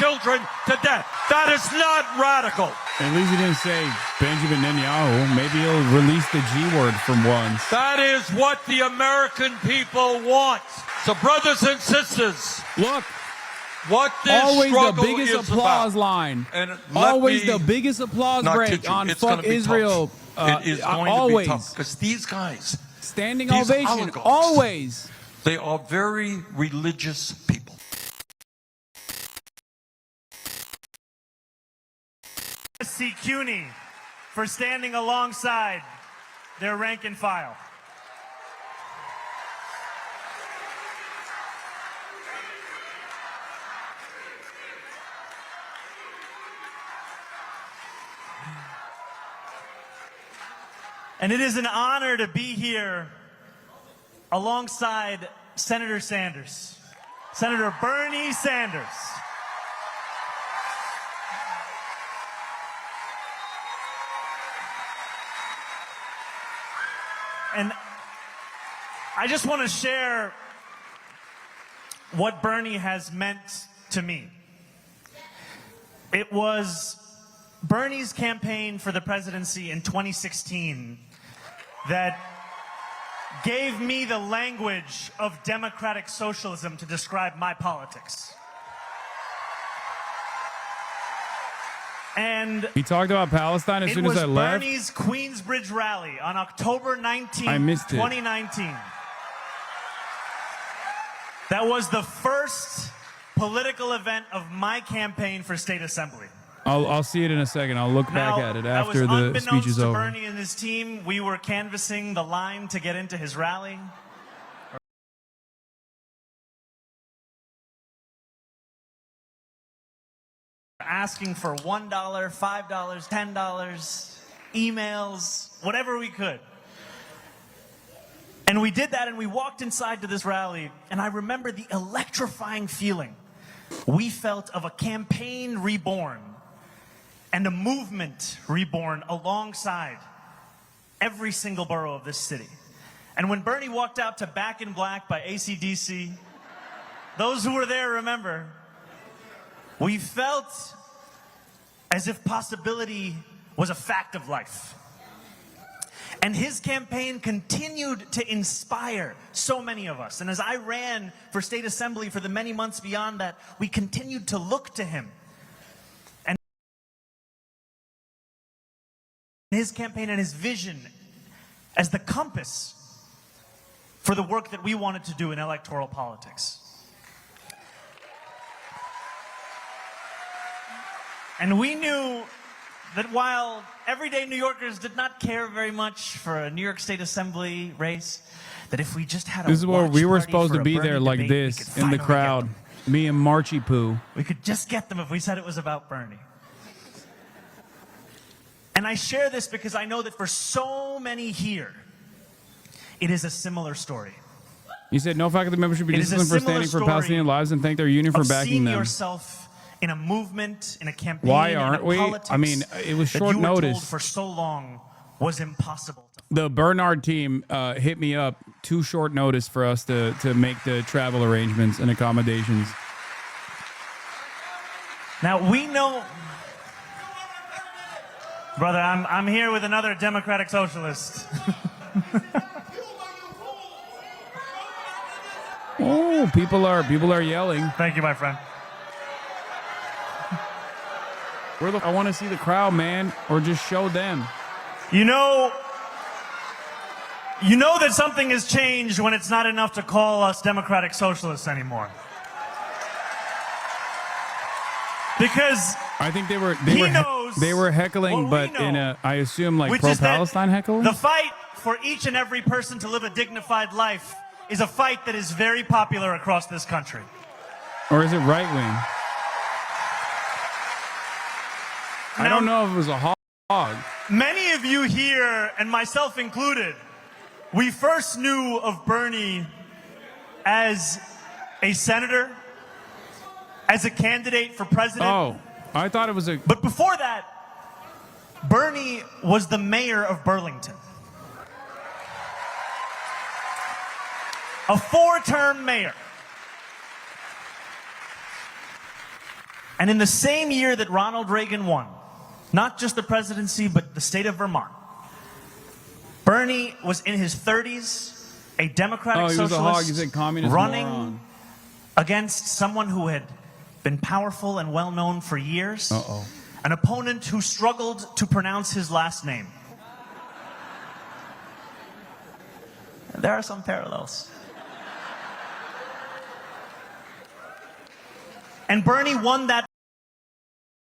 children to death. That is not radical. At least he didn't say Benjamin Netanyahu. Maybe he'll release the G word from once. That is what the American people want. So, brothers and sisters, look, what this always the struggle biggest is applause about. line. And always the biggest applause break on Fuck Israel. It is going always. to be tough because these guys, standing these ovation, oligarchs, always. They are very religious people. C. CUNY for standing alongside their rank and file. And it is an honor to be here alongside Senator Sanders, Senator Bernie Sanders. And I just want to share what Bernie has meant to me. It was Bernie's campaign for the presidency in 2016 that gave me the language of democratic socialism to describe my politics. And he talked about Palestine as soon as I left. It was Bernie's Queensbridge rally on October 19, I missed it. 2019. That was the first political event of my campaign for state assembly. I'll see it in a second. I'll look back at it after the speech is over. Bernie and his team, we were canvassing the line to get into his rally. Asking for $1, $5, $10, emails, whatever we could. And we did that, and we walked inside to this rally, and I remember the electrifying feeling we felt of a campaign reborn and a movement reborn alongside every single borough of this city. And when Bernie walked out to Back in Black by AC/DC, those who were there remember, we felt as if possibility was a fact of life. And his campaign continued to inspire so many of us. And as I ran for state assembly for the many months beyond that, we continued to look to him. And his campaign and his vision as the compass for the work that we wanted to do in electoral politics. And we knew that while everyday New Yorkers did not care very much for a New York State Assembly race, that if we just had a This is where we were supposed to be Bernie there like debate, this in the crowd. Me and Marchie Poo. We could just get them if we said it was about Bernie. And I share this because I know that for so many here, it is a similar story. He said no faculty member should be disciplined for standing for Palestinian lives and thank their union for backing them. Yourself in a movement, in a campaign, why aren't we? I mean, it was short notice. Told for so long was impossible. The Bernard team hit me up too short notice for us to make the travel arrangements and accommodations. Now we know, brother, I'm here with another democratic socialist. Oh, people are yelling. Thank you, my friend. I want to see the crowd, man, or just show them. You know that something has changed when it's not enough to call us democratic socialists anymore. Because I think they were heckling, but in a, I assume, like pro-Palestine heckling. The fight for each and every person to live a dignified life is a fight that is very popular across this country. Or is it right wing? I don't know if it was a hog. Many of you here, and myself included, we first knew of Bernie as a senator, as a candidate for president. Oh, I thought it was a... But before that, Bernie was the mayor of Burlington. A 4-term mayor. And in the same year that Ronald Reagan won, not just the presidency, but the state of Vermont, Bernie was in his 30s, a Democratic he was socialist, a hog. He said communist running moron. against someone who had been powerful and well-known for years, an opponent who struggled to pronounce his last name. There are some parallels. And Bernie won that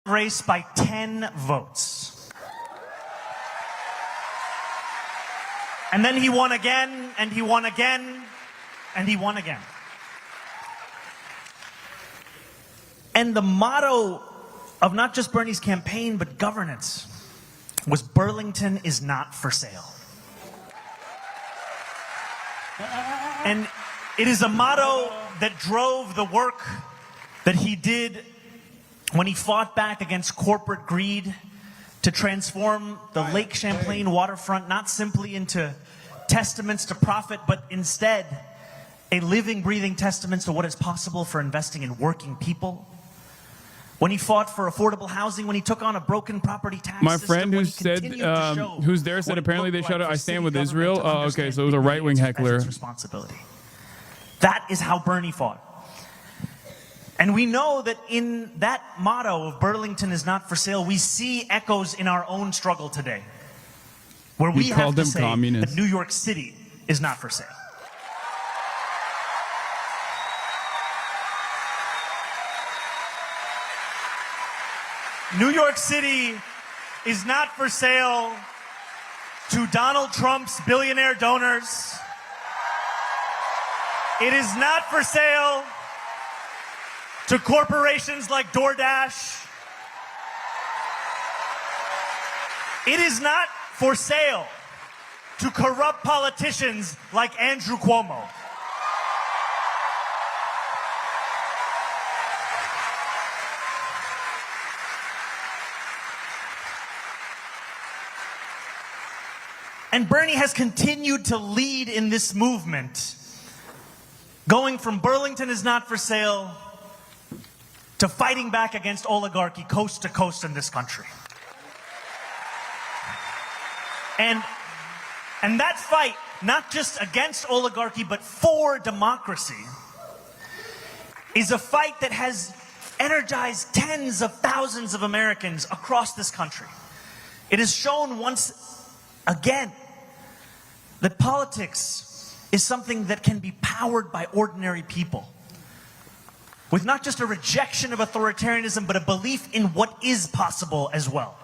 race by 10 votes. And then he won again, and he won again, and he won again. And the motto of not just Bernie's campaign, but governance, was Burlington is not for sale. And it is a motto that drove the work that he did when he fought back against corporate greed to transform the Lake Champlain waterfront not simply into testaments to profit, but instead a living, breathing testament to what is possible for investing in working people. When he fought for affordable housing, when he took on a broken property tax My system, friend when who he continued said, to show who's there said what it apparently they looked shut like it. I for stand city with government Israel. to Oh, okay, understand so it was a right-wing dignity as heckler. its responsibility. That is how Bernie fought. And we know that in that motto of Burlington is not for sale, we see echoes in our own struggle today, where we have to say that New York City is not for sale. New York City is not for sale to Donald Trump's billionaire donors. It is not for sale to corporations like DoorDash. It is not for sale to corrupt politicians like Andrew Cuomo. And Bernie has continued to lead in this movement, going from Burlington is not for sale to fighting back against oligarchy coast to coast in this country. And that fight, not just against oligarchy, but for democracy, is a fight that has energized tens of thousands of Americans across this country. It has shown once again that politics is something that can be powered by ordinary people, with not just a rejection of authoritarianism, but a belief in what is possible as well.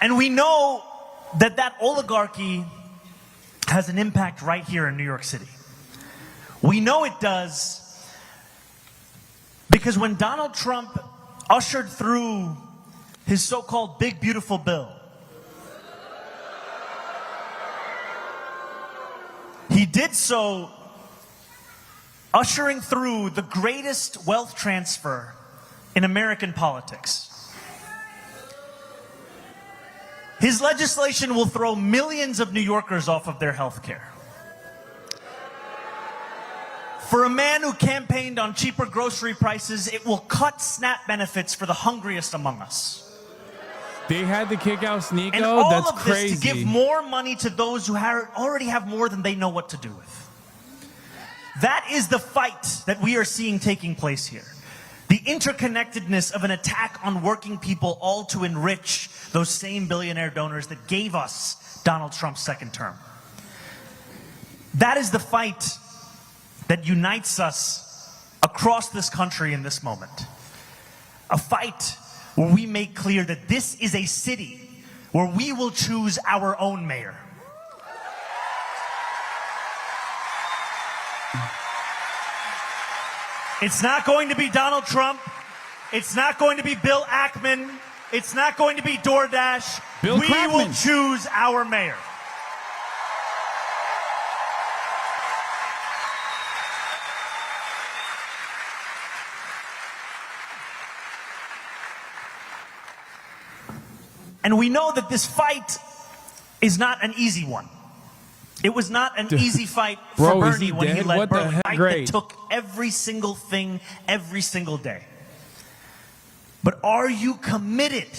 And we know that that oligarchy has an impact right here in New York City. We know it does because when Donald Trump ushered through his so-called big beautiful bill, he did so ushering through the greatest wealth transfer in American politics. His legislation will throw millions of New Yorkers off of their health care. For a man who campaigned on cheaper grocery prices, it will cut SNAP benefits for the hungriest among us. They had to kick out Sneeko? And all That's of crazy. this to give more money to those who already have more than they know what to do with. That is the fight that we are seeing taking place here. The interconnectedness of an attack on working people, all to enrich those same billionaire donors that gave us Donald Trump's second term. That is the fight that unites us across this country in this moment. A fight where we make clear that this is a city where we will choose our own mayor. It's not going to be Donald Trump. It's not going to be Bill Ackman. It's not going to be DoorDash. We will choose our mayor. And we know that this fight is not an easy one. It was not an easy fight Bro, for is Bernie he when he dead? led What the Burlington. heck? Fight Great. that took every single thing, every single day. But are you committed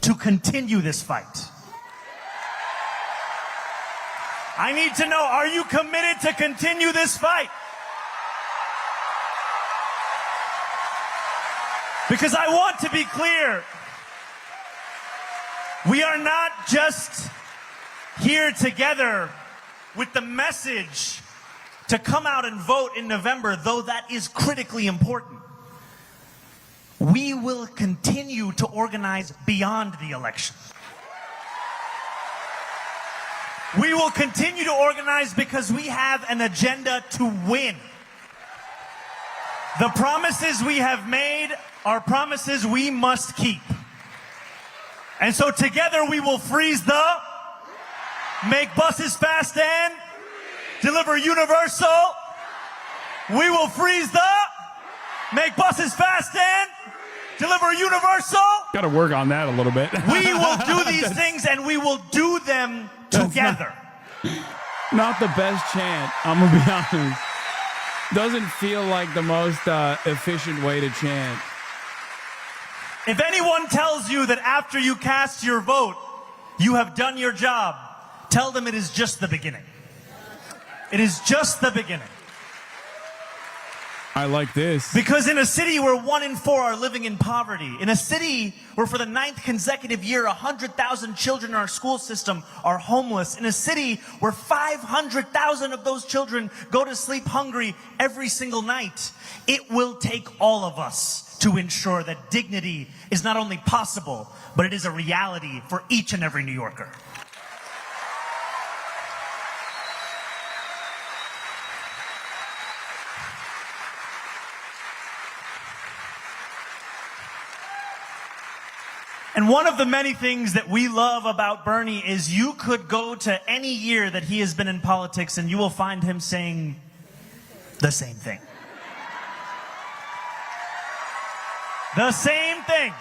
to continue this fight? I need to know, are you committed to continue this fight? Because I want to be clear, we are not just here together with the message to come out and vote in November, though that is critically important. We will continue to organize beyond the election. We will continue to organize because we have an agenda to win. The promises we have made are promises we must keep. And so together we will freeze the, make buses fast and deliver universal. We will freeze the, make buses fast and deliver universal. Got to work on that a little bit. We will do these things and we will do them together. Not the best chant, I'm going to be honest. Doesn't feel like the most efficient way to chant. If anyone tells you that after you cast your vote, you have done your job, tell them it is just the beginning. It is just the beginning. I like this. Because in a city where 1 in 4 are living in poverty, in a city where for the 9th consecutive year 100,000 children in our school system are homeless, in a city where 500,000 of those children go to sleep hungry every single night, it will take all of us to ensure that dignity is not only possible, but it is a reality for each and every New Yorker. And one of the many things that we love about Bernie is you could go to any year that he has been in politics and you will find him saying the same thing. The same thing.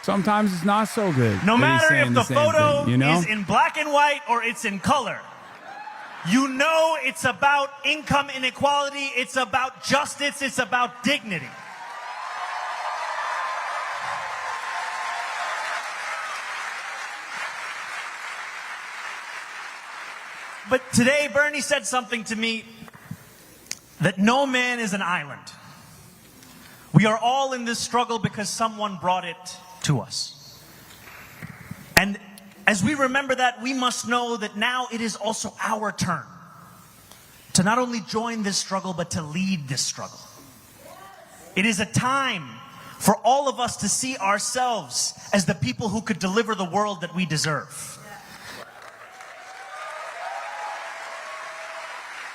Sometimes it's not so good. No that he's matter saying if the same photo thing, you know? is in black and white or it's in color. You know it's about income inequality, it's about justice, it's about dignity. But today, Bernie said something to me that no man is an island. We are all in this struggle because someone brought it to us. And as we remember that, we must know that now it is also our turn to not only join this struggle, but to lead this struggle. It is a time for all of us to see ourselves as the people who could deliver the world that we deserve.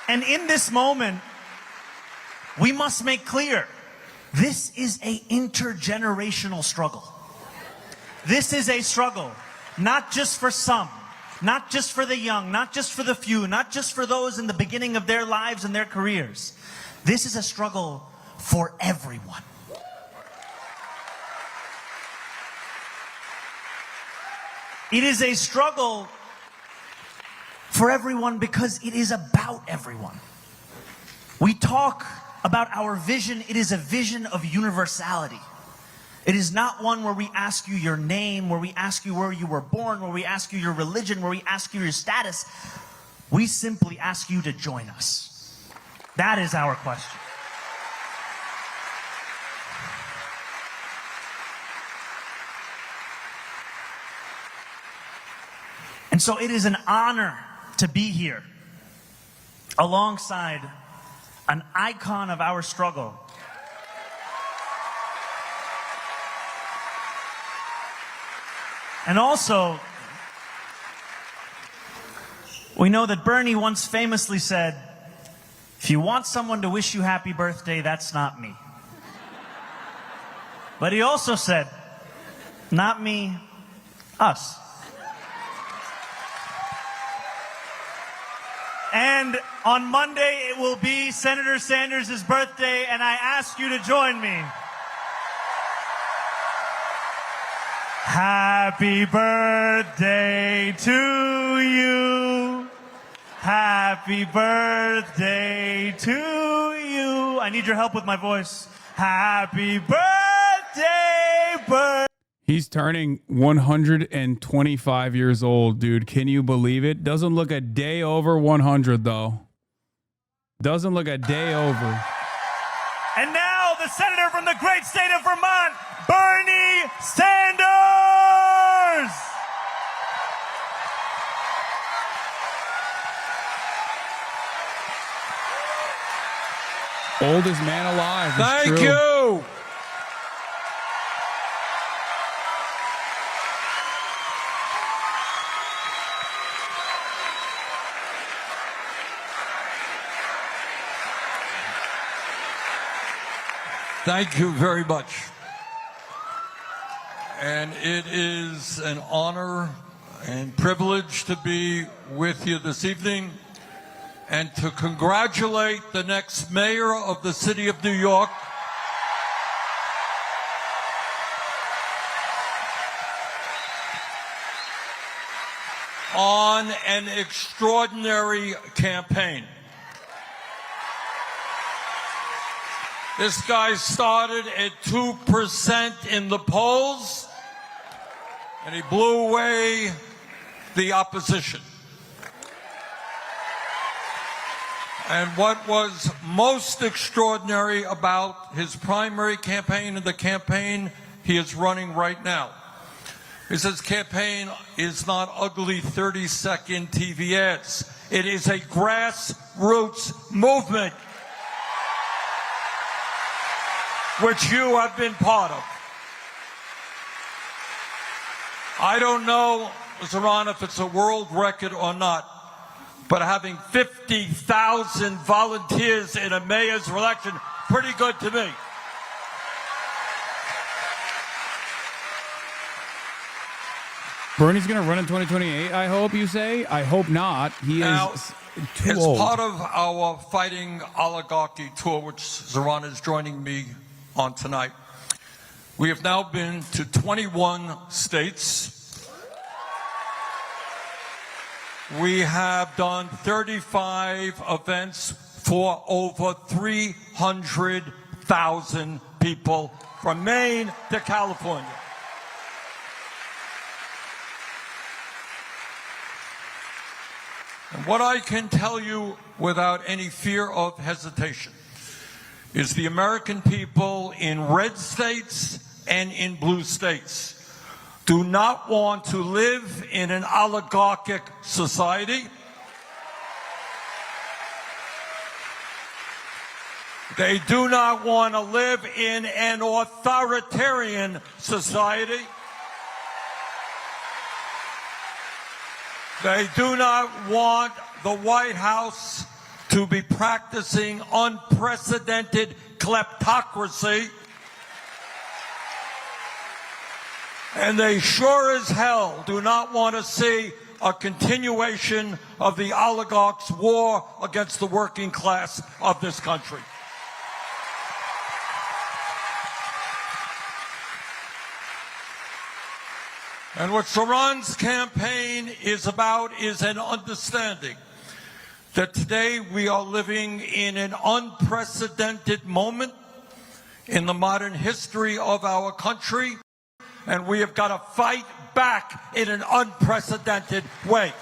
And in this moment, we must make clear, this is an intergenerational struggle. This is a struggle, not just for some, not just for the young, not just for the few, not just for those in the beginning of their lives and their careers. This is a struggle for everyone. It is a struggle for everyone because it is about everyone. We talk about our vision. It is a vision of universality. It is not one where we ask you your name, where we ask you where you were born, where we ask you your religion, where we ask you your status. We simply ask you to join us. That is our question. And so it is an honor to be here alongside an icon of our struggle. And also, we know that Bernie once famously said, if you want someone to wish you happy birthday, that's not me. But he also said, not me, us. And on Monday, it will be Senator Sanders' birthday, and I ask you to join me. Happy Happy birthday to you. Happy birthday to you. I need your help with my voice. Happy birthday, He's turning 125 years old, dude. Can you believe it? Doesn't look a day over 100, though. Doesn't look a day over. And now the senator from the great state of Vermont, Bernie Sanders. Oldest man alive. Thank you. Thank you very much. And it is an honor and privilege to be with you this evening and to congratulate the next mayor of the city of New York, on an extraordinary campaign. This guy started at 2% in the polls, and he blew away the opposition. And what was most extraordinary about his primary campaign and the campaign he is running right now is his campaign is not ugly 30-second TV ads. It is a grassroots movement, which you have been part of. I don't know, Zaran, if it's a world record or not, but having 50,000 volunteers in a mayor's election, pretty good to me. Bernie's going to run in 2028, I hope you say? I hope not. He Now, is too as old. part of our Fighting Oligarchy tour, which Zaran is joining me on tonight, we have now been to 21 states. We have done 35 events for over 300,000 people from Maine to California. And what I can tell you without any fear of hesitation is the American people in red states and in blue states do not want to live in an oligarchic society. They do not want to live in an authoritarian society. They do not want the White House to be practicing unprecedented kleptocracy. And they sure as hell do not want to see a continuation of the oligarchs' war against the working class of this country. And what Zaran's campaign is about is an understanding that today we are living in an unprecedented moment in the modern history of our country, and we have got to fight back in an unprecedented way.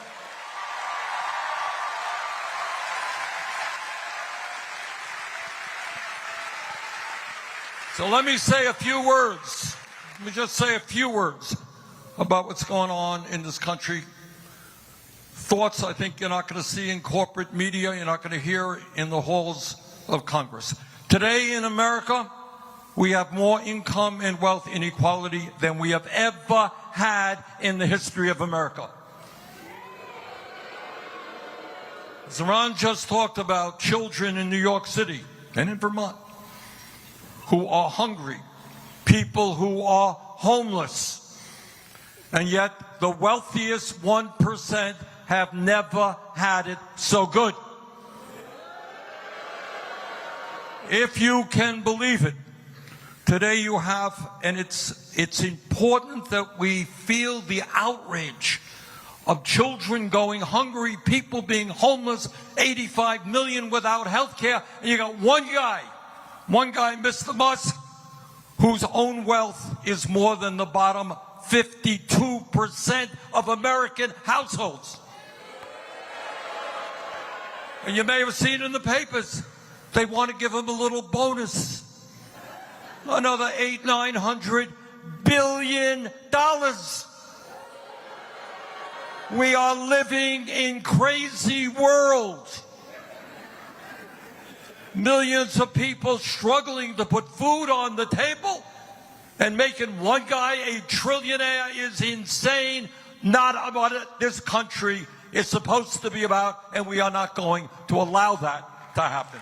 So let me say a few words. Let me just say a few words about what's going on in this country. Thoughts I think you're not going to see in corporate media, you're not going to hear in the halls of Congress. Today in America, we have more income and wealth inequality than we have ever had in the history of America. Zaran just talked about children in New York City and in Vermont who are hungry, people who are homeless. And yet, the wealthiest 1% have never had it so good. If you can believe it, Today you have, and it's important that we feel the outrage of children going hungry, people being homeless, 85 million without health care, and you got one guy, Mr. Musk, whose own wealth is more than the bottom 52% of American households. And you may have seen in the papers, they want to give him a little bonus. Another $800–900 billion. We are living in crazy world. Millions of people struggling to put food on the table, and making one guy a trillionaire is insane. Not what this country is supposed to be about, and we are not going to allow that to happen.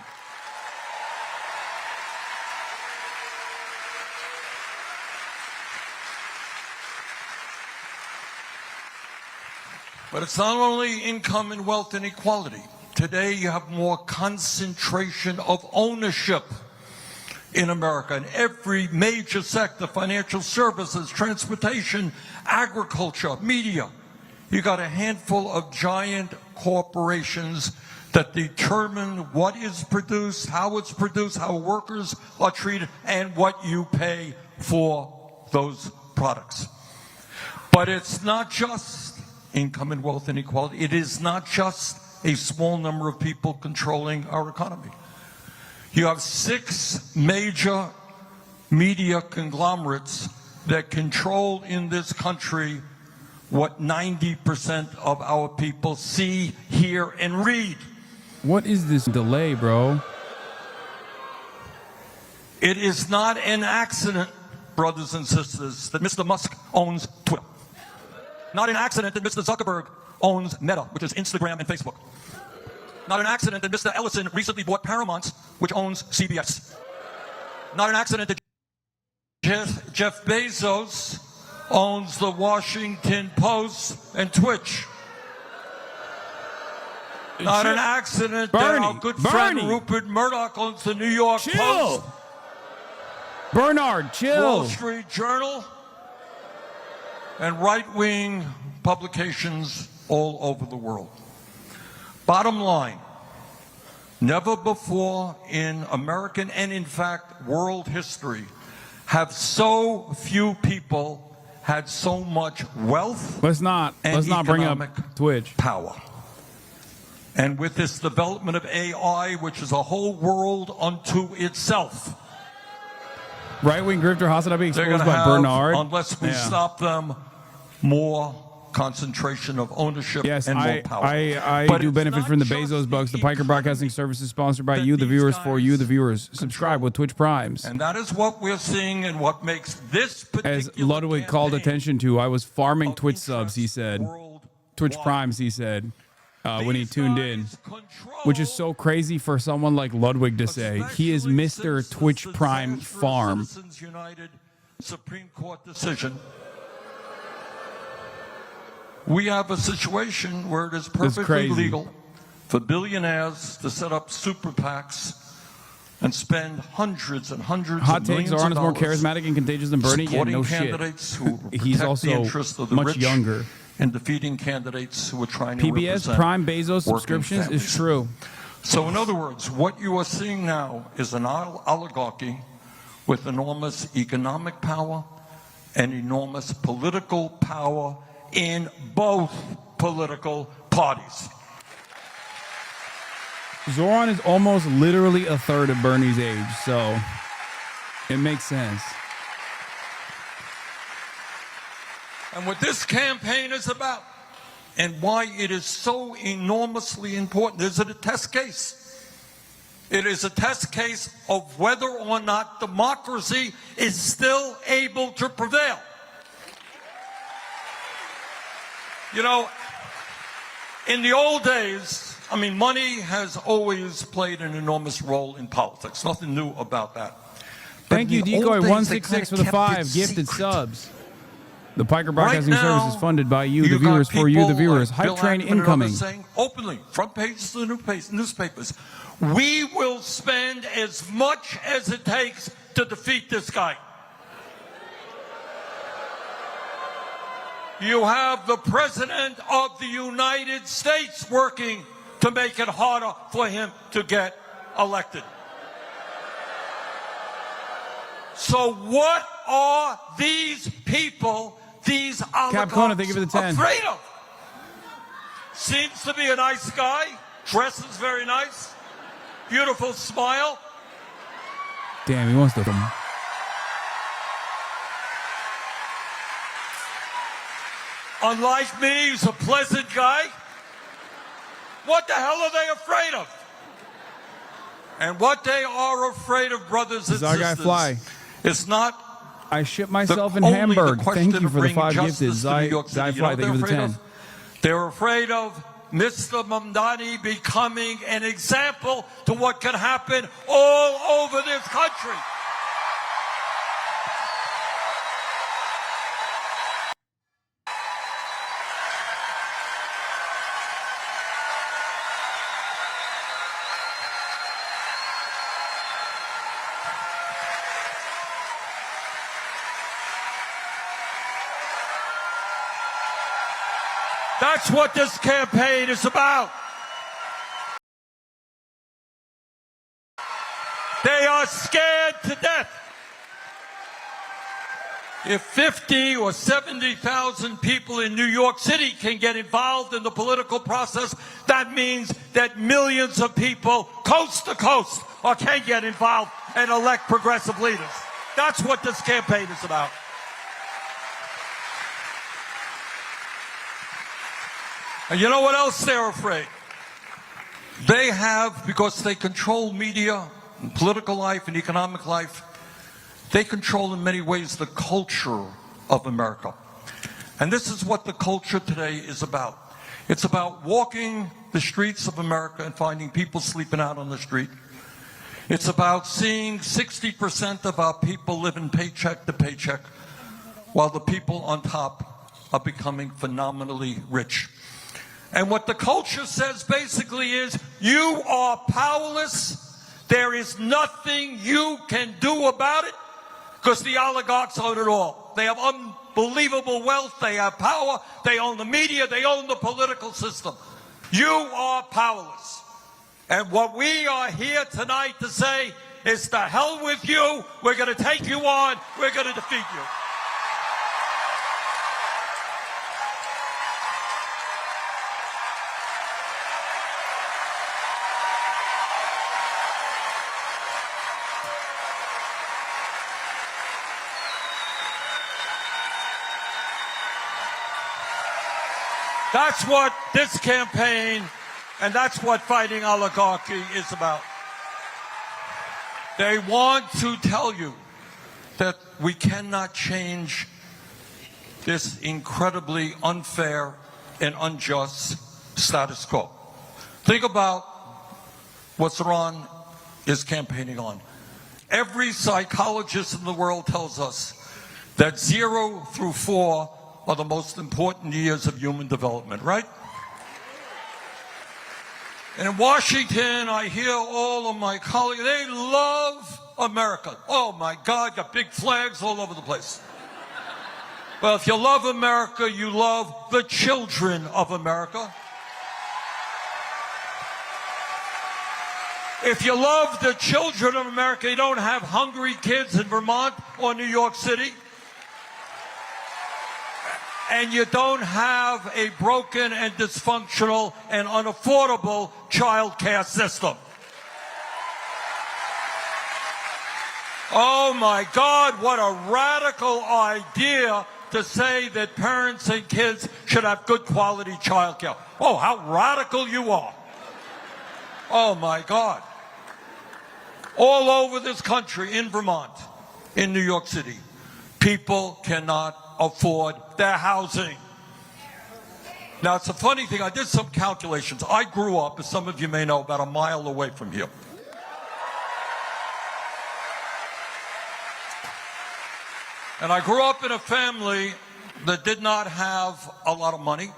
But it's not only income and wealth inequality. Today you have more concentration of ownership in America in every major sector: financial services, transportation, agriculture, media. You got a handful of giant corporations that determine what is produced, how workers are treated, and what you pay for those products. But it's not just income and wealth inequality. It is not just a small number of people controlling our economy. You have 6 major media conglomerates that control in this country what 90% of our people see, hear, and read. What is this delay, bro? It is not an accident, brothers and sisters, that Mr. Musk owns Twitter. Not an accident that Mr. Zuckerberg owns Meta, which is Instagram and Facebook. Not an accident that Mr. Ellison recently bought Paramount, which owns CBS. Not an accident that Jeff Bezos owns the Washington Post and Twitch. Not an accident that our good friend Rupert Murdoch owns the New York Post. Bernard, chill. Wall Street Journal, and right-wing publications all over the world. Bottom line, never before in American and in fact world history have so few people had so much wealth Let's not bring up Twitch power. And with this development of AI, which is a whole world unto itself, right-wing grifter HasanAbi exposed gonna by have, Bernard. unless we stop them, more concentration of ownership and more power. I do benefit from the Bezos bucks. The Piker Broadcasting Service is sponsored by you, the viewers, for you, the viewers. Subscribe with Twitch Primes. And that is what we're seeing, and what makes this particular As Ludwig called attention to, I was farming Twitch subs, he said. Twitch Primes, he said, when he tuned in. Which is so crazy for someone like Ludwig to say. He is Mr. Twitch Prime Farm. Supreme Court decision. We have a situation where it is perfectly legal for billionaires to set up super PACs and spend hundreds and hundreds Hot of takes. millions Zoran of is more dollars charismatic and contagious than Bernie. Yeah, no shit. Who He's also the interests of the much rich younger. and defeating candidates who are trying to PBS represent Prime Bezos subscriptions families. is true. So in other words, what you are seeing now is an oligarchy with enormous economic power and enormous political power in both political parties. Zoran is almost literally a third of Bernie's age, so it makes sense. And what this campaign is about, and why it is so enormously important, is it a test case? It is a test case of whether or not democracy is still able to prevail. You know, in the old days, I mean, money has always played an enormous role in politics. Nothing new about that. Thank you, Decoy166 for the 5 gifted subs. The Piker Broadcasting Service is funded by you, the viewers, for you, the viewers. Hype train incoming. Saying openly, front pages of the newspapers, we will spend as much as it takes to defeat this guy. You have the President of the United States working to make it harder for him to get elected. So what are these people, these oligarchs, Kona, thank you for the 10. afraid of? Seems to be a nice guy, dresses very nice, beautiful smile. Damn, he wants to. Unlike me, he's a pleasant guy. What the hell are they afraid of? And what they are afraid of, brothers and This is our guy sisters, Fly. it's not I ship myself in only the Hamburg. question Thank you of for the bringing 5 justice gifted. to New York City. Zai You know Fly, what thank you for the they're 10. afraid of? They're afraid of Mr. Mamdani becoming an example to what can happen all over this country. That's what this campaign is about. They are scared to death. If 50 or 70,000 people in New York City can get involved in the political process, that means that millions of people coast to coast can get involved and elect progressive leaders. That's what this campaign is about. And you know what else they're afraid? They have, because they control media, and political life, and economic life, they control in many ways the culture of America. And this is what the culture today is about. It's about walking the streets of America and finding people sleeping out on the street. It's about seeing 60% of our people living paycheck to paycheck, while the people on top are becoming phenomenally rich. And what the culture says basically is, you are powerless. There is nothing you can do about it, because the oligarchs own it all. They have unbelievable wealth. They have power. They own the media. They own the political system. You are powerless. And what we are here tonight to say is, to hell with you. We're going to take you on. We're going to defeat you. That's what this campaign and that's what fighting oligarchy is about. They want to tell you that we cannot change this incredibly unfair and unjust status quo. Think about what Saran is campaigning on. Every psychologist in the world tells us that 0 through 4 are the most important years of human development, right? And in Washington, I hear all of my colleagues, they love America. Oh my God, got big flags all over the place. Well, if you love America, you love the children of America. If you love the children of America, you don't have hungry kids in Vermont or New York City. And you don't have a broken and dysfunctional and unaffordable child care system. Oh my God, what a radical idea to say that parents and kids should have good quality child care. Oh, how radical you are. Oh my God. All over this country, in Vermont, in New York City, people cannot afford their housing. Now, it's a funny thing. I did some calculations. I grew up, as some of you may know, about a mile away from here. And I grew up in a family that did not have a lot of money,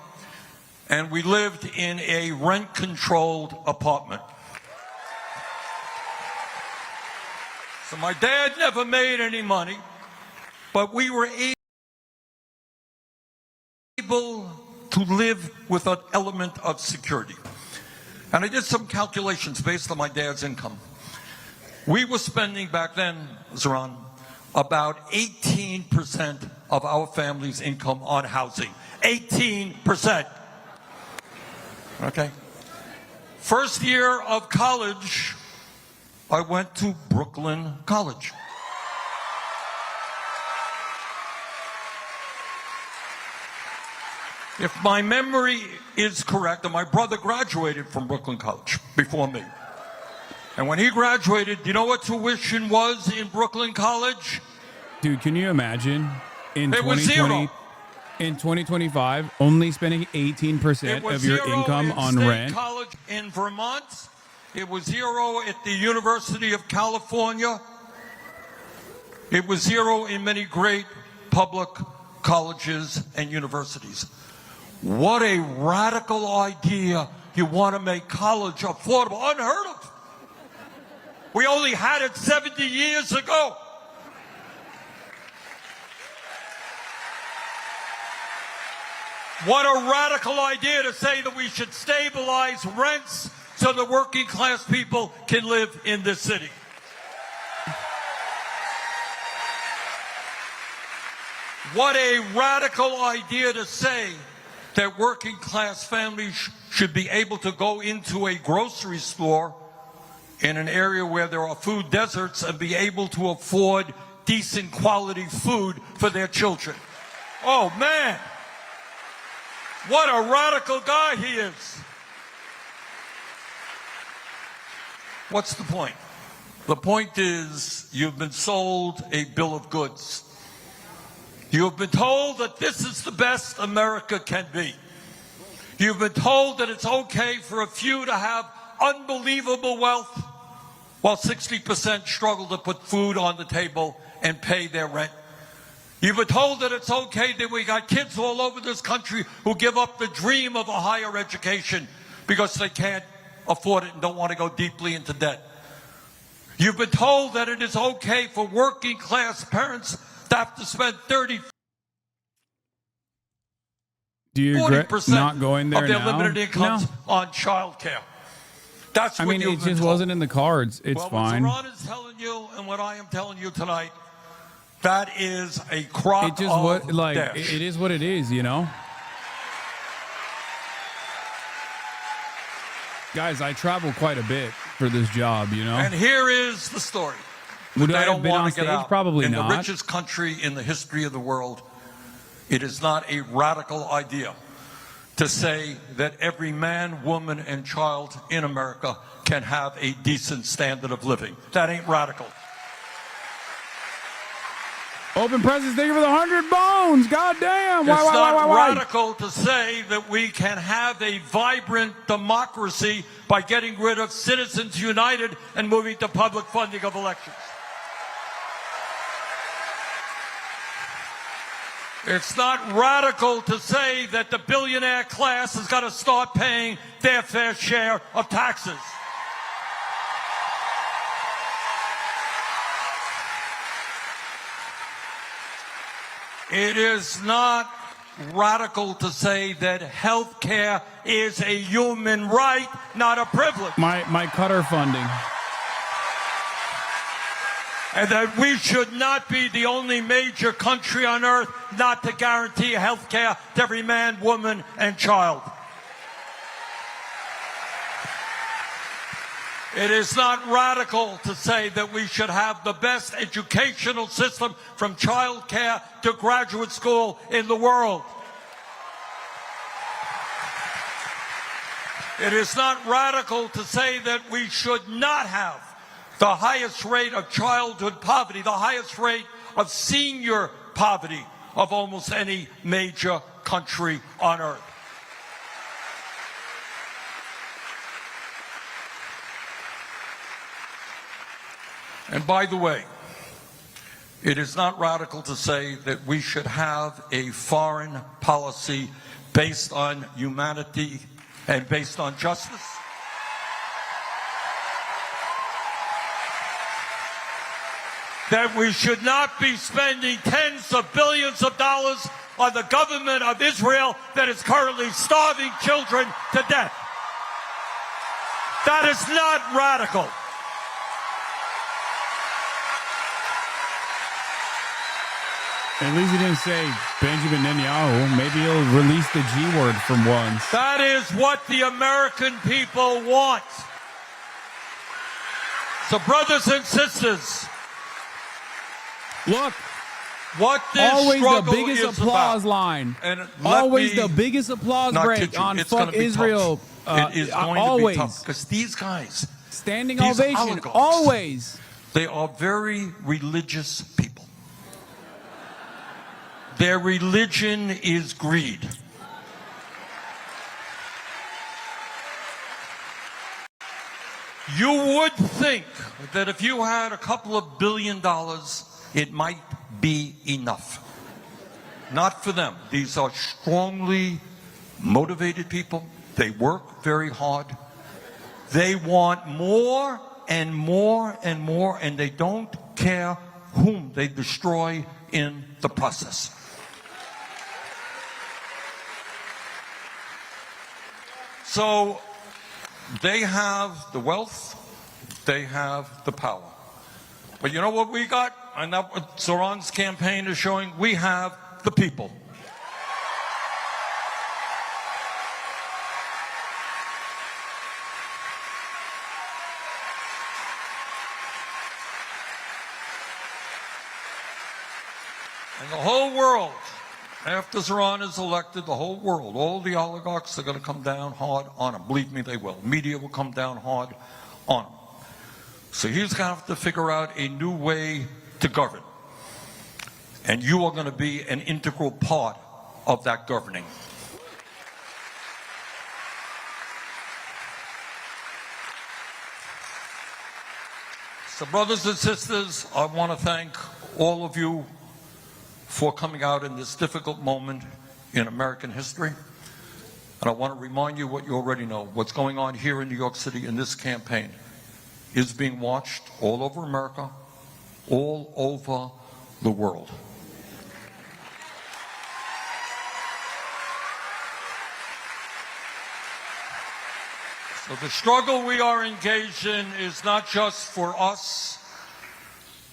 and we lived in a rent-controlled apartment. So my dad never made any money, but we were able to live with an element of security. And I did some calculations based on my dad's income. We were spending back then, Zaran, about 18% of our family's income on housing. 18%. Okay. First year of college, I went to Brooklyn College. If my memory is correct, and my brother graduated from Brooklyn College before me. And when he graduated, you know what tuition was in Brooklyn College? Dude, can you imagine in It was 2020, zero. in 2025, only spending 18% It was of your zero income in on State rent? College in Vermont. It was zero at the University of California. It was zero in many great public colleges and universities. What a radical idea. You want to make college affordable. Unheard of. We only had it 70 years ago. What a radical idea to say that we should stabilize rents so the working class people can live in this city. What a radical idea to say that working class families should be able to go into a grocery store in an area where there are food deserts and be able to afford decent quality food for their children. Oh man, what a radical guy he is. What's the point? The point is you've been sold a bill of goods. You have been told that this is the best America can be. You've been told that it's okay for a few to have unbelievable wealth while 60% struggle to put food on the table and pay their rent. You've been told that it's okay that we got kids all over this country who give up the dream of a higher education because they can't afford it and don't want to go deeply into debt. You've been told that it is okay for working class parents to have to spend 30, Do you regret 40% not going there of their now? limited incomes No. on childcare. That's I what mean, you've it been just told. wasn't in the cards. It's Well, fine. what Zaran is telling you and what I am telling you tonight, that is a crock It just of what like dash. it is what it is, you know. Guys, I travel quite a bit for this job, you know. And here is the story. Would They I have don't been on want to get stage? out. Probably in not. the richest country in the history of the world, it is not a radical idea to say that every man, woman, and child in America can have a decent standard of living. That ain't radical. Open presents, thank you for the 100 bones. God damn. It's Why? not radical to say that we can have a vibrant democracy by getting rid of Citizens United and moving to public funding of elections. It's not radical to say that the billionaire class has got to start paying their fair share of taxes. It is not radical to say that health care is a human right, not a privilege. My Qatar funding. And that we should not be the only major country on earth not to guarantee health care to every man, woman, and child. It is not radical to say that we should have the best educational system from child care to graduate school in the world. It is not radical to say that we should not have the highest rate of childhood poverty, the highest rate of senior poverty of almost any major country on earth. And by the way, it is not radical to say that we should have a foreign policy based on humanity and based on justice. that we should not be spending tens of billions of dollars on the government of Israel that is currently starving children to death. That is not radical. At least he didn't say Benjamin Netanyahu. Maybe he'll release the G word from once. That is what the American people want. So, brothers and sisters, look, what this always the struggle biggest is applause about, line. and Always the biggest applause not break kid you, on it's fuck gonna be Israel. Tough. It is going always. to be tough because these guys, Standing these ovation, oligarchs, always. they are very religious people. Their religion is greed. You would think that if you had a couple of $1 billion, it might be enough. Not for them. These are strongly motivated people. They work very hard. They want more and more and more, and they don't care whom they destroy in the process. So they have the wealth, they have the power. But you know what we got? And that's what Zoran's campaign is showing. We have the people. And the whole world, after Zoran is elected, the whole world, all the oligarchs are going to come down hard on him. Believe me, they will. Media will come down hard on him. So he's going to have to figure out a new way to govern. And you are going to be an integral part of that governing. So brothers and sisters, I want to thank all of you for coming out in this difficult moment in American history. And I want to remind you what you already know. What's going on here in New York City in this campaign is being watched all over America, all over the world. So the struggle we are engaged in is not just for us.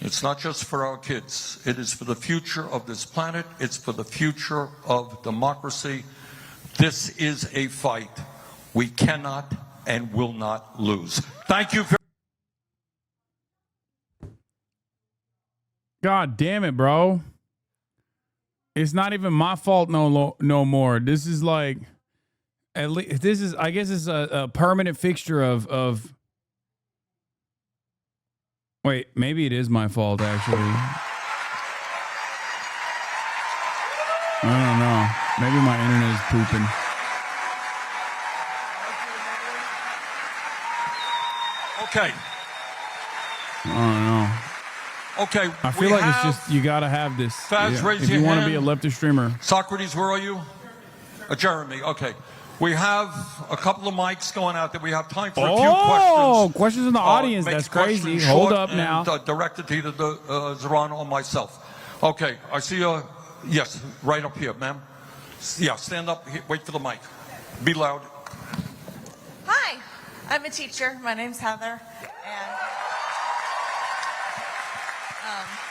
It's not just for our kids. It is for the future of this planet. It's for the future of democracy. This is a fight we cannot and will not lose. Thank you. God damn it, bro. It's not even my fault no more. This is like, at least this is, I guess it's a permanent fixture of wait, maybe it is my fault actually. I don't know. Maybe my internet is pooping. Okay. I don't know. Okay. I feel like it's just, you got to have this. Faz, raise if your you want to hand. be a leftist streamer. Socrates, where are you? Jeremy, okay. We have a couple of mics going out there. We have time for a few questions. Oh, questions in the audience. Make That's the questions crazy. short Hold up and, now. Directed to either Zoran or myself. Okay, I see you. Yes, right up here, ma'am. Yeah, stand up. Wait for the mic. Be loud. Hi, I'm a teacher. My name's Heather, and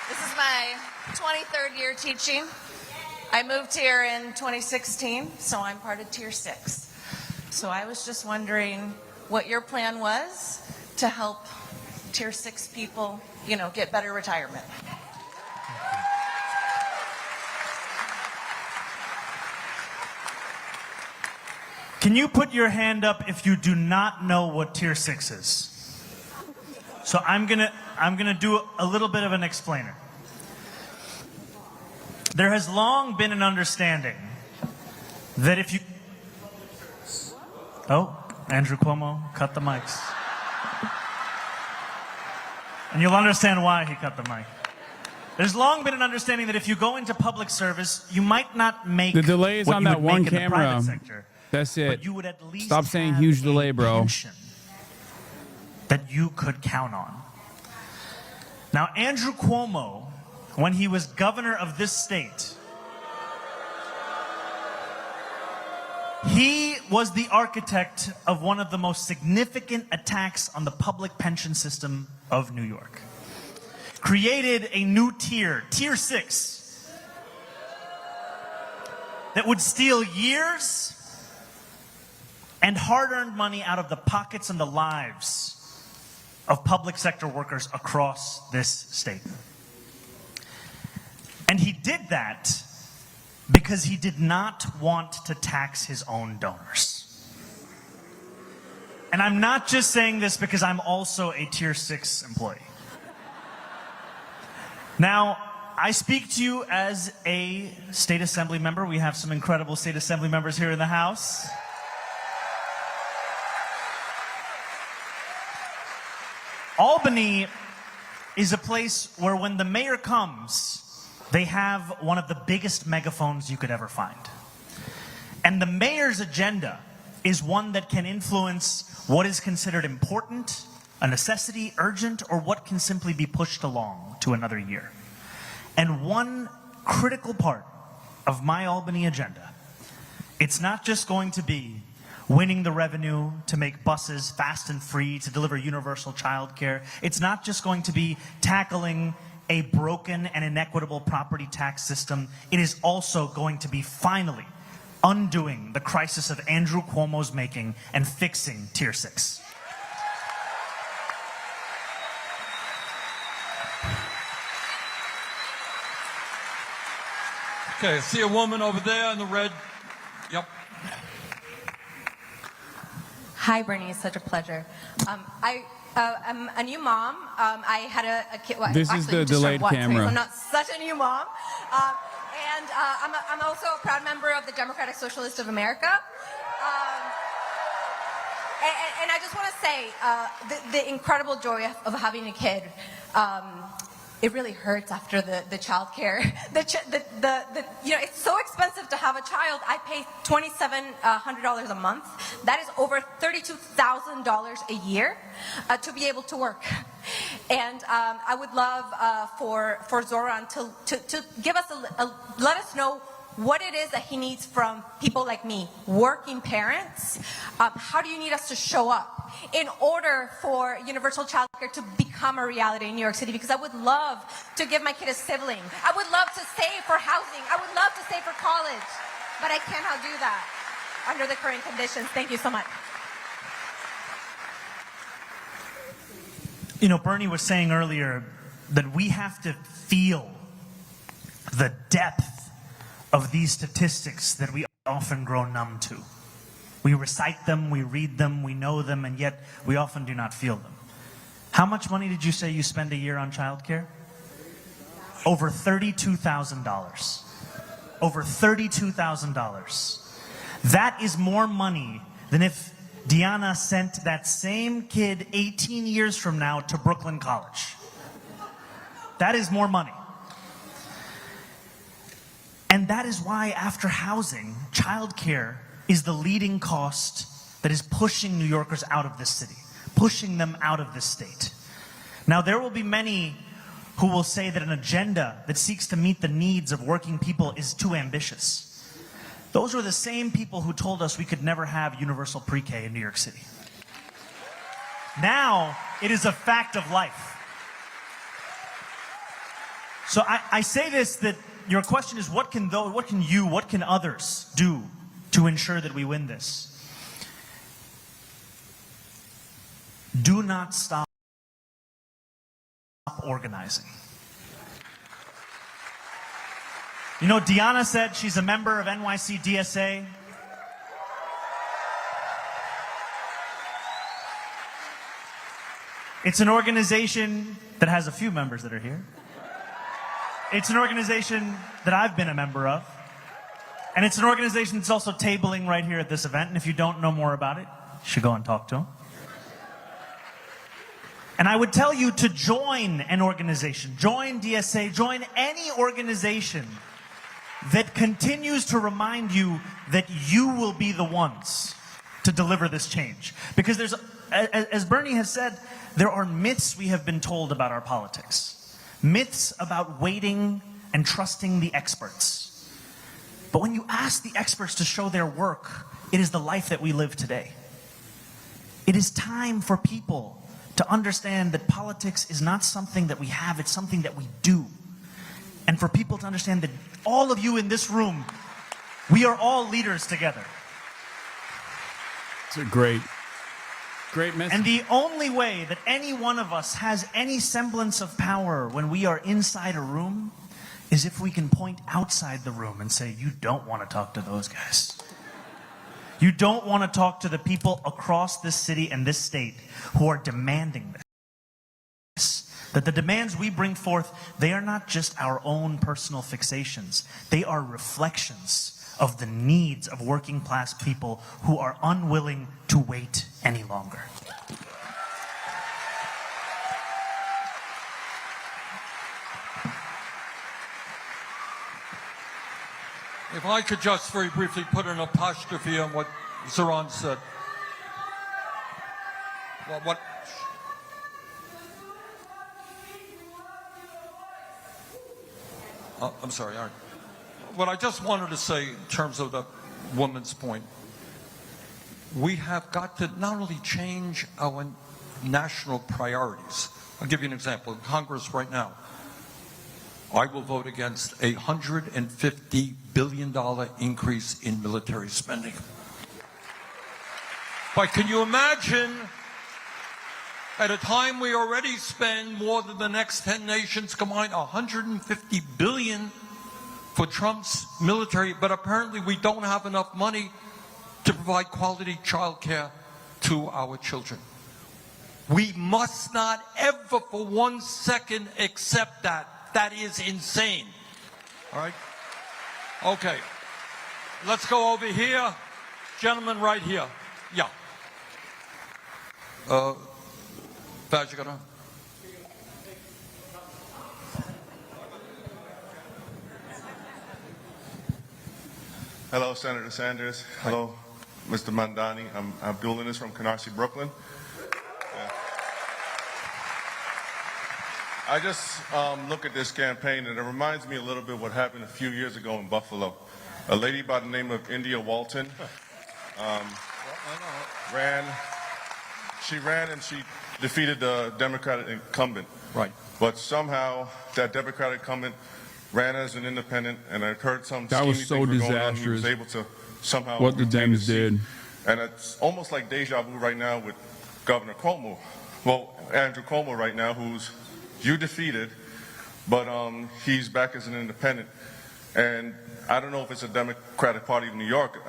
this is my 23rd year teaching. I moved here in 2016, so I'm part of Tier 6. So I was just wondering what your plan was to help Tier 6 people, get better retirement. Can you put your hand up if you do not know what Tier 6 is? So I'm gonna do a little bit of an explainer. There has long been an understanding that if you... Oh, Andrew Cuomo cut the mics. And you'll understand why he cut the mic. There's long been an understanding that if you go into public service, you might not make The delay is what on you that would one make in the camera. private sector, That's it. but you would at least Stop saying have huge a delay, bro. pension that you could count on. Now, Andrew Cuomo, when he was governor of this state, he was the architect of one of the most significant attacks on the public pension system of New York. Created a new tier, Tier 6, that would steal years and hard-earned money out of the pockets and the lives of public sector workers across this state. And he did that because he did not want to tax his own donors. And I'm not just saying this because I'm also a Tier 6 employee. Now, I speak to you as a state assembly member. We have some incredible state assembly members here in the House. Albany is a place where when the mayor comes, they have one of the biggest megaphones you could ever find. And the mayor's agenda is one that can influence what is considered important, a necessity, urgent, or what can simply be pushed along to another year. And one critical part of my Albany agenda, it's not just going to be winning the revenue to make buses fast and free, to deliver universal childcare. It's not just going to be tackling a broken and inequitable property tax system. It is also going to be finally undoing the crisis of Andrew Cuomo's making and fixing Tier 6. Okay, I see a woman over there in the red. Yep. Hi, Bernie. It's such a pleasure. I'm a new mom. I had a kid. Well, This is actually, the just delayed turned one, camera. So I'm not such a new mom. I'm also a proud member of the Democratic Socialist of America. And I just want to say the incredible joy of having a kid. It really hurts after the child care. You know, it's so expensive to have a child. I pay $2,700 a month. That is over $32,000 a year to be able to work. And I would love for Zoran to give us let us know what it is that he needs from people like me, working parents. How do you need us to show up in order for universal childcare to become a reality in New York City? Because I would love to give my kid a sibling. I would love to save for housing. I would love to save for college. But I cannot do that under the current conditions. Thank you so much. You know, Bernie was saying earlier that we have to feel the depth of these statistics that we often grow numb to. We recite them, we read them, we know them, and yet we often do not feel them. How much money did you say you spend a year on childcare? Over $32,000. Over $32,000. That is more money than if Deanna sent that same kid 18 years from now to Brooklyn College. That is more money. And that is why, after housing, childcare is the leading cost that is pushing New Yorkers out of this city, pushing them out of this state. Now, there will be many who will say that an agenda that seeks to meet the needs of working people is too ambitious. Those were the same people who told us we could never have universal pre-K in New York City. Now, it is a fact of life. So I say this, that your question is, what can others do to ensure that we win this? Do not stop organizing. You know, Deanna said she's a member of NYC DSA. It's an organization that has a few members that are here. It's an organization that I've been a member of. And it's an organization that's also tabling right here at this event. And if you don't know more about it, you should go and talk to them. And I would tell you to join an organization, join DSA, join any organization that continues to remind you that you will be the ones to deliver this change. Because there's, as Bernie has said, there are myths we have been told about our politics. myths about waiting and trusting the experts. But when you ask the experts to show their work, it is the life that we live today. It is time for people to understand that politics is not something that we have, it's something that we do. And for people to understand that all of you in this room, we are all leaders together. It's a great message. And the only way that any one of us has any semblance of power when we are inside a room is if we can point outside the room and say, you don't want to talk to those guys. You don't want to talk to the people across this city and this state who are demanding this. That the demands we bring forth, they are not just our own personal fixations. They are reflections of the needs of working class people who are unwilling to wait any longer. If I could just very briefly put an apostrophe on what Zaran said. Well, what? I'm sorry. All right. What I just wanted to say in terms of the woman's point, we have got to not only change our national priorities. I'll give you an example. In Congress right now, I will vote against a $150 billion increase in military spending. But can you imagine, at a time we already spend more than the next 10 nations combined, $150 billion for Trump's military, but apparently we don't have enough money to provide quality child care to our children. We must not ever for 1 second accept that. That is insane. All right? Okay. Let's go over here. Gentleman right here. Yeah. Faz, you got on? Hello, Senator Sanders. Hello, Mr. Mamdani. I'm Abdul Innes from Canarsie, Brooklyn. I just look at this campaign and it reminds me a little bit what happened a few years ago in Buffalo. A lady by the name of India Walton She ran and she defeated the Democratic incumbent. Right. But somehow that Democratic incumbent ran as an independent, and I've heard some that was so things were going on. He was disastrous. able to somehow What the retain Dems seat. did. And it's almost like deja vu right now with Governor Cuomo. Well, Andrew Cuomo right now, who's you defeated, but he's back as an independent. And I don't know if it's a Democratic Party of New York.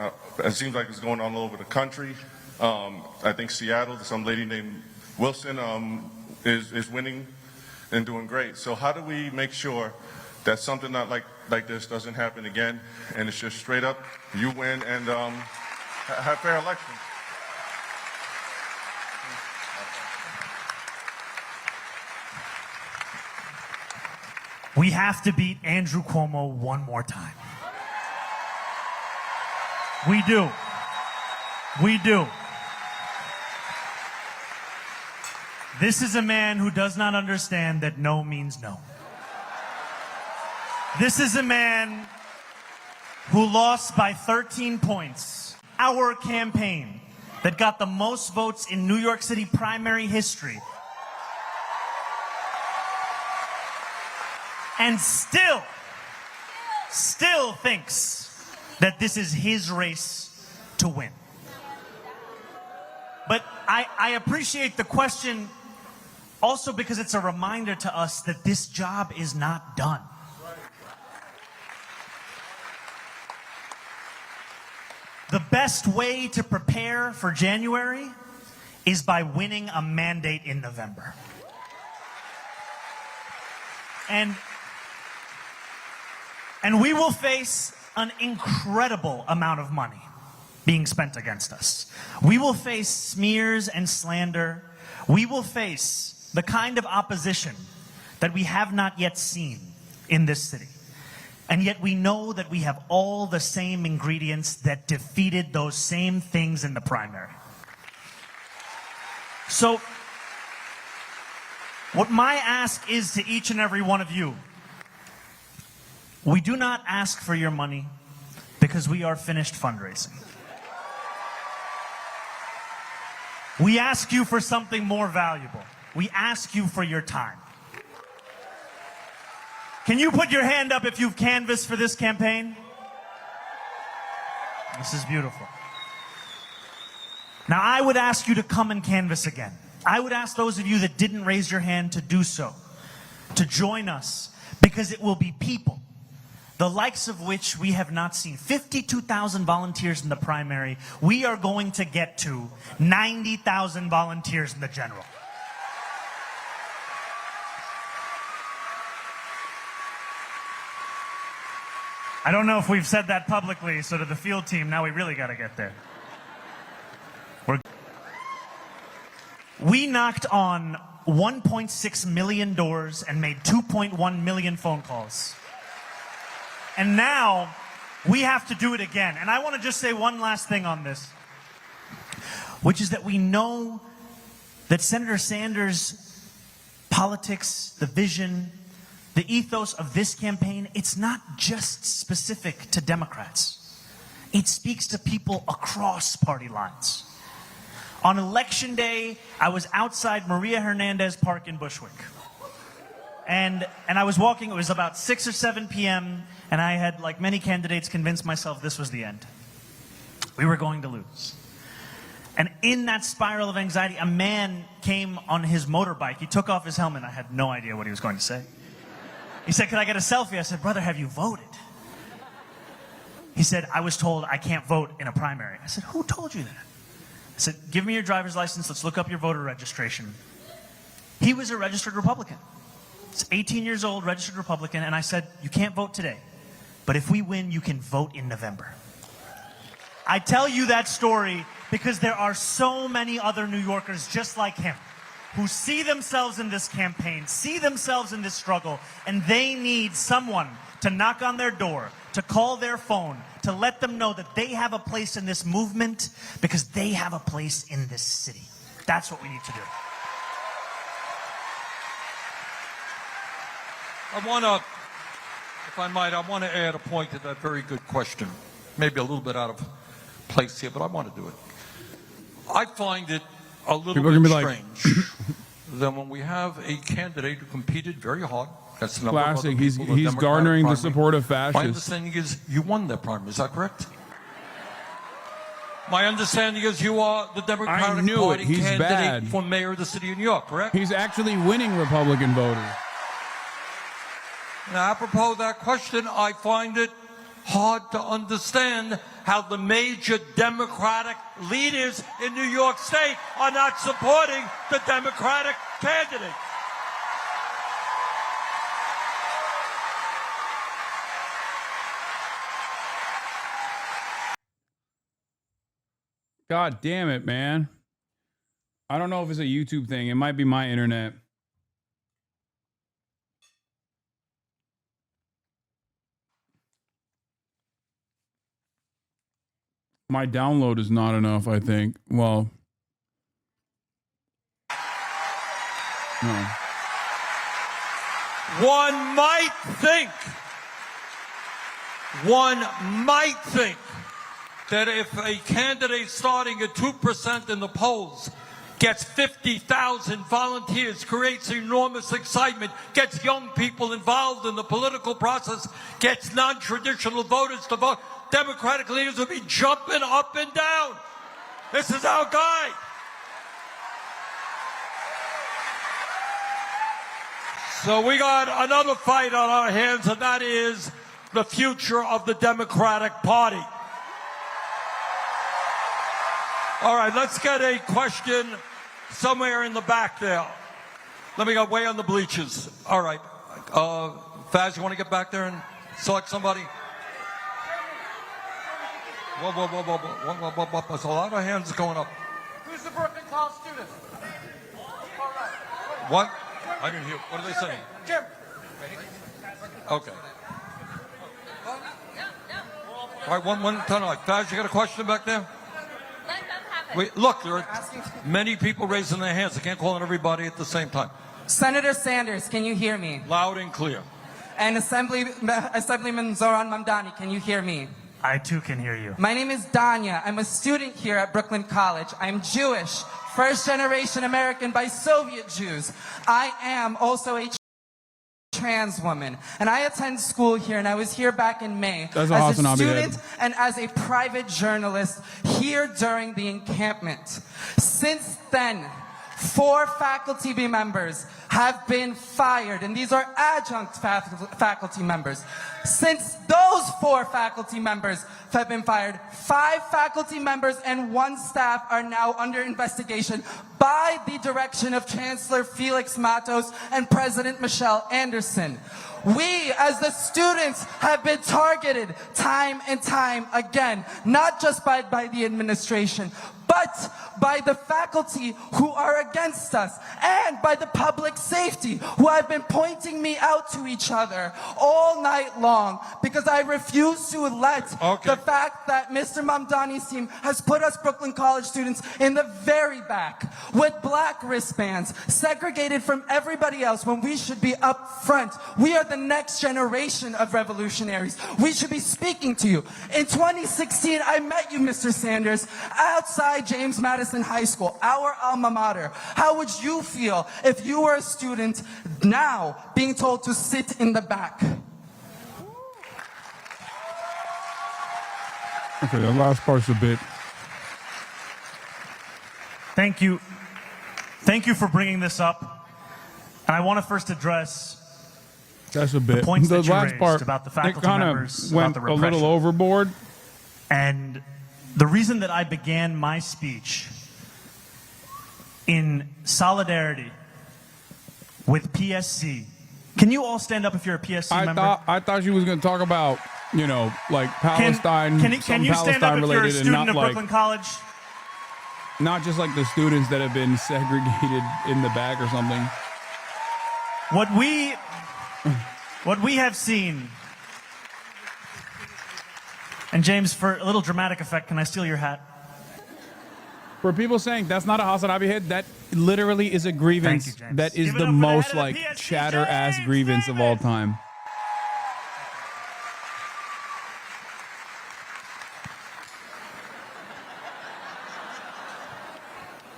It seems like it's going on all over the country. I think Seattle, some lady named Wilson is winning and doing great. So how do we make sure that something not like this doesn't happen again, and it's just straight up, you win and have fair elections? We have to beat Andrew Cuomo one more time. We do. We do. This is a man who does not understand that no means no. This is a man who lost by 13 points. Our campaign that got the most votes in New York City primary history. And still thinks that this is his race to win. But I appreciate the question also because it's a reminder to us that this job is not done. The best way to prepare for January is by winning a mandate in November. And we will face an incredible amount of money being spent against us. We will face smears and slander. We will face the kind of opposition that we have not yet seen in this city. And yet we know that we have all the same ingredients that defeated those same things in the primary. So What my ask is to each and every one of you, we do not ask for your money because we are finished fundraising. We ask you for something more valuable. We ask you for your time. Can you put your hand up if you've canvassed for this campaign? This is beautiful. Now, I would ask you to come and canvass again. I would ask those of you that didn't raise your hand to do so, to join us, because it will be people, the likes of which we have not seen. 52,000 volunteers in the primary. We are going to get to 90,000 volunteers in the general. I don't know if we've said that publicly, so to the field team, now we really got to get there. We knocked on 1.6 million doors and made 2.1 million phone calls. And now we have to do it again. And I want to just say one last thing on this, which is that we know that Senator Sanders' politics, the vision, the ethos of this campaign, it's not just specific to Democrats. It speaks to people across party lines. On Election Day, I was outside Maria Hernandez Park in Bushwick. And I was walking, it was about 6 or 7 p.m., and I had, like many candidates, convinced myself this was the end. We were going to lose. And in that spiral of anxiety, a man came on his motorbike. He took off his helmet. I had no idea what he was going to say. He said, "Could I get a selfie?" I said, "Brother, have you voted?" He said, "I was told I can't vote in a primary." I said, "Who told you that?" I said, "Give me your driver's license. Let's look up your voter registration." He was a registered Republican. He's 18 years old, registered Republican. And I said, "You can't vote today, but if we win, you can vote in November." I tell you that story because there are so many other New Yorkers just like him who see themselves in this campaign, see themselves in this struggle, and they need someone to knock on their door, to call their phone, to let them know that they have a place in this movement because they have a place in this city. That's what we need to do. I want to, if I might, I want to add a point to that very good question. Maybe a little bit out of place here, but I want to do it. I find it a little bit strange that when we have a candidate who competed very hard, that's the number Classic. of other people in He's Democratic garnering the primary. support of My fascists. understanding is you won that primary. Is that correct? My understanding is you are the Democratic knew Party it. He's candidate bad. for mayor of the city of New York, correct? He's actually winning Republican voters. Now, apropos of that question, I find it hard to understand how the major Democratic leaders in New York State are not supporting the Democratic candidate. God damn it, man. I don't know if it's a YouTube thing. It might be my internet. My download is not enough, I think. Well, no. One might think that if a candidate starting at 2% in the polls gets 50,000 volunteers, creates enormous excitement, gets young people involved in the political process, gets non-traditional voters to vote, Democratic leaders will be jumping up and down. This is our guy. So we got another fight on our hands, and that is the future of the Democratic Party. All right, let's get a question somewhere in the back there. Let me go way on the bleachers. All right. Faz, you want to get back there and select somebody? Whoa. There's a lot of hands going up. Who's the Brooklyn College student? All right. What? I didn't hear. What are they saying? Jim. Okay. All right, one turn on. Faz, you got a question back there? Wait, look, there are many people raising their hands. I can't call on everybody at the same time. Senator Sanders, can you hear me? Loud and clear. And Assemblyman Zoran Mamdani, can you hear me? I too can hear you. My name is Danya. I'm a student here at Brooklyn College. I'm Jewish, first-generation American by Soviet Jews. I am also a trans woman, and I attend school here, and I was here back in May That's as a HasanAbi student and as a private journalist here during the encampment. Since then, 4 faculty members have been fired, and these are adjunct faculty members. Since those 4 faculty members have been fired, 5 faculty members and 1 staff are now under investigation by the direction of Chancellor Felix Matos and President Michelle Anderson. We, as the students, have been targeted time and time again, not just by the administration, but by the faculty who are against us, and by the public safety who have been pointing me out to each other all night long, because I refuse to let the fact that Mr. Mamdani's team has put us Brooklyn College students in the very back with black wristbands, segregated from everybody else when we should be up front. We are the next generation of revolutionaries. We should be speaking to you. In 2016, I met you, Mr. Sanders, outside James Madison High School, our alma mater. How would you feel if you were a student now being told to sit in the back? Okay, the last part's a bit. Thank you. Thank you for bringing this up. And I want to first address That's a bit. the points that you last raised part, about the it faculty kind members, of about went the a repression. little overboard. And the reason that I began my speech in solidarity with PSC. Can you all stand up if you're a PSC member? I thought you was going to talk about, you know, like Palestine, Can you Palestine stand up if you're a related, and student not of like Brooklyn College? not just like the students that have been segregated in the back or something. What we have seen, and James, for a little dramatic effect, can I steal your hat? For people saying that's not a HasanAbi hit, that literally is a grievance. Thank you, James. That is Give it the up for the most head of like PSC, chatter ass James grievance of all Davis. time.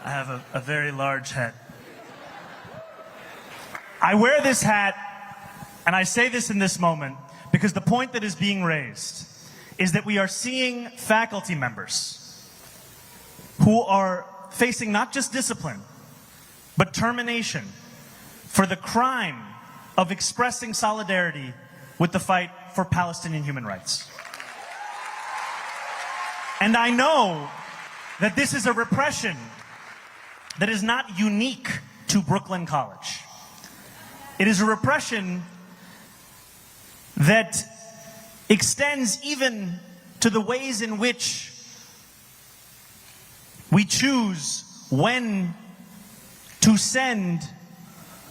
I have a very large hat. I wear this hat, and I say this in this moment, because the point that is being raised is that we are seeing faculty members who are facing not just discipline, but termination for the crime of expressing solidarity with the fight for Palestinian human rights. And I know that this is a repression that is not unique to Brooklyn College. It is a repression that extends even to the ways in which we choose when to send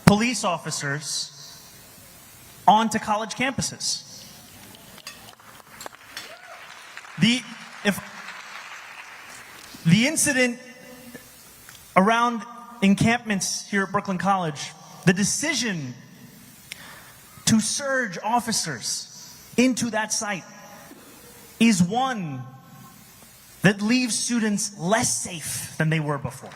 police officers onto college campuses. The incident around encampments here at Brooklyn College, the decision to surge officers into that site is one that leaves students less safe than they were before.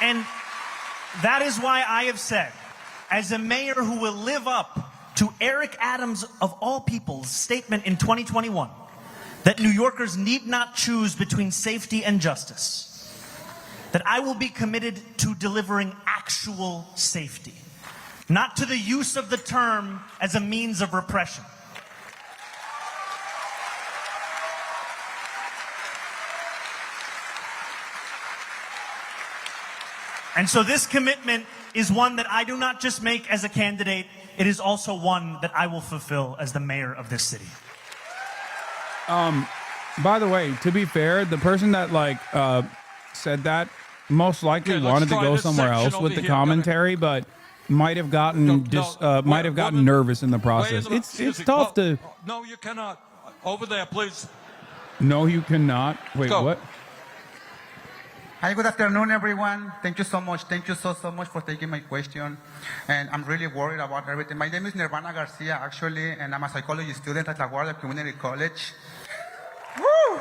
And that is why I have said, as a mayor who will live up to Eric Adams, of all people's statement in 2021, that New Yorkers need not choose between safety and justice, that I will be committed to delivering actual safety, not to the use of the term as a means of repression. And so this commitment is one that I do not just make as a candidate, it is also one that I will fulfill as the mayor of this city. By the way, to be fair, the person that said that most likely Okay, wanted to let's go try this somewhere section else with over the here. commentary, but might have gotten might have gotten nervous in the process. It's tough to. No, you cannot. Over there, please. No, you cannot. Wait, Go. what? Hi, good afternoon, everyone. Thank you so much. Thank you so much for taking my question. And I'm really worried about everything. My name is Nirvana Garcia, actually, and I'm a psychology student at La Guardia Community College. Woo!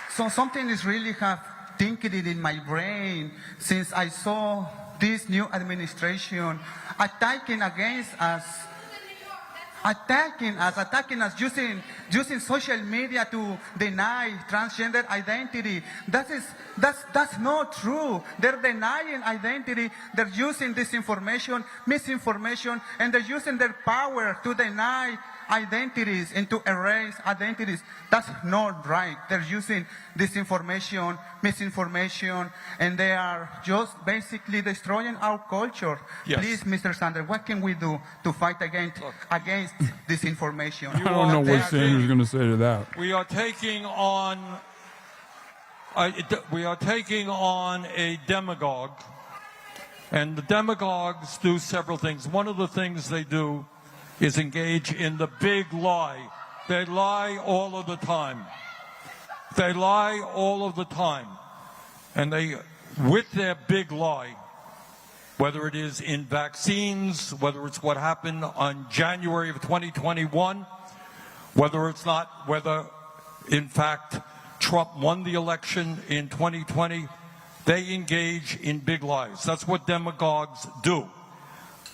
So something is really have thinking it in my brain since I saw this new administration attacking against us, attacking us using social media to deny transgender identity. That's not true. They're denying identity. They're using disinformation, misinformation, and they're using their power to deny identities and to erase identities. That's not right. They're using disinformation, misinformation, and they are just basically destroying our culture. Yes. Please, Mr. Sanders, what can we do to fight against disinformation? I don't know what Sanders is going to say to that. We are taking on a demagogue, and the demagogues do several things. One of the things they do is engage in the big lie. They lie all of the time. They lie all of the time. And they, with their big lie, whether it is in vaccines, whether it's what happened on January of 2021, whether in fact Trump won the election in 2020, they engage in big lies. That's what demagogues do.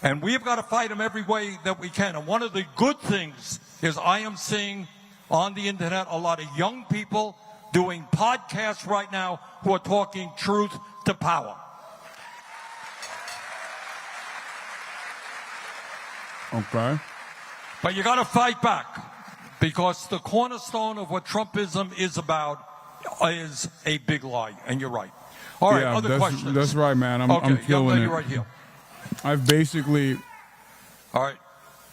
And we've got to fight them every way that we can. And one of the good things is I am seeing on the internet a lot of young people doing podcasts right now who are talking truth to power. Okay. But you got to fight back, because the cornerstone of what Trumpism is about is a big lie. And you're right. All right, Yeah, other questions? that's right, man. I'm young feeling lady it. right here. I've basically All right.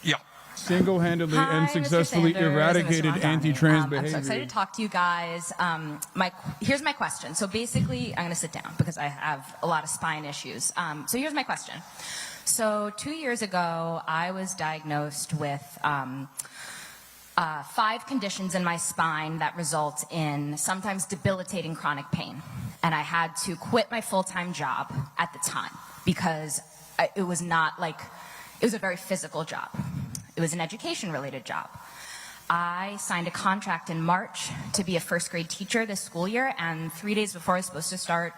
Yeah. single-handedly Hi, and Mr. successfully Sanders and Mr. eradicated Mamdani. anti-trans I'm so excited behavior. to talk to you guys. Here's my question. So basically, I'm going to sit down because I have a lot of spine issues. So here's my question. So 2 years ago, I was diagnosed with 5 conditions in my spine that result in sometimes debilitating chronic pain. And I had to quit my full-time job at the time because it was not like, it was a very physical job. It was an education-related job. I signed a contract in March to be a first-grade teacher this school year, and 3 days before I was supposed to start,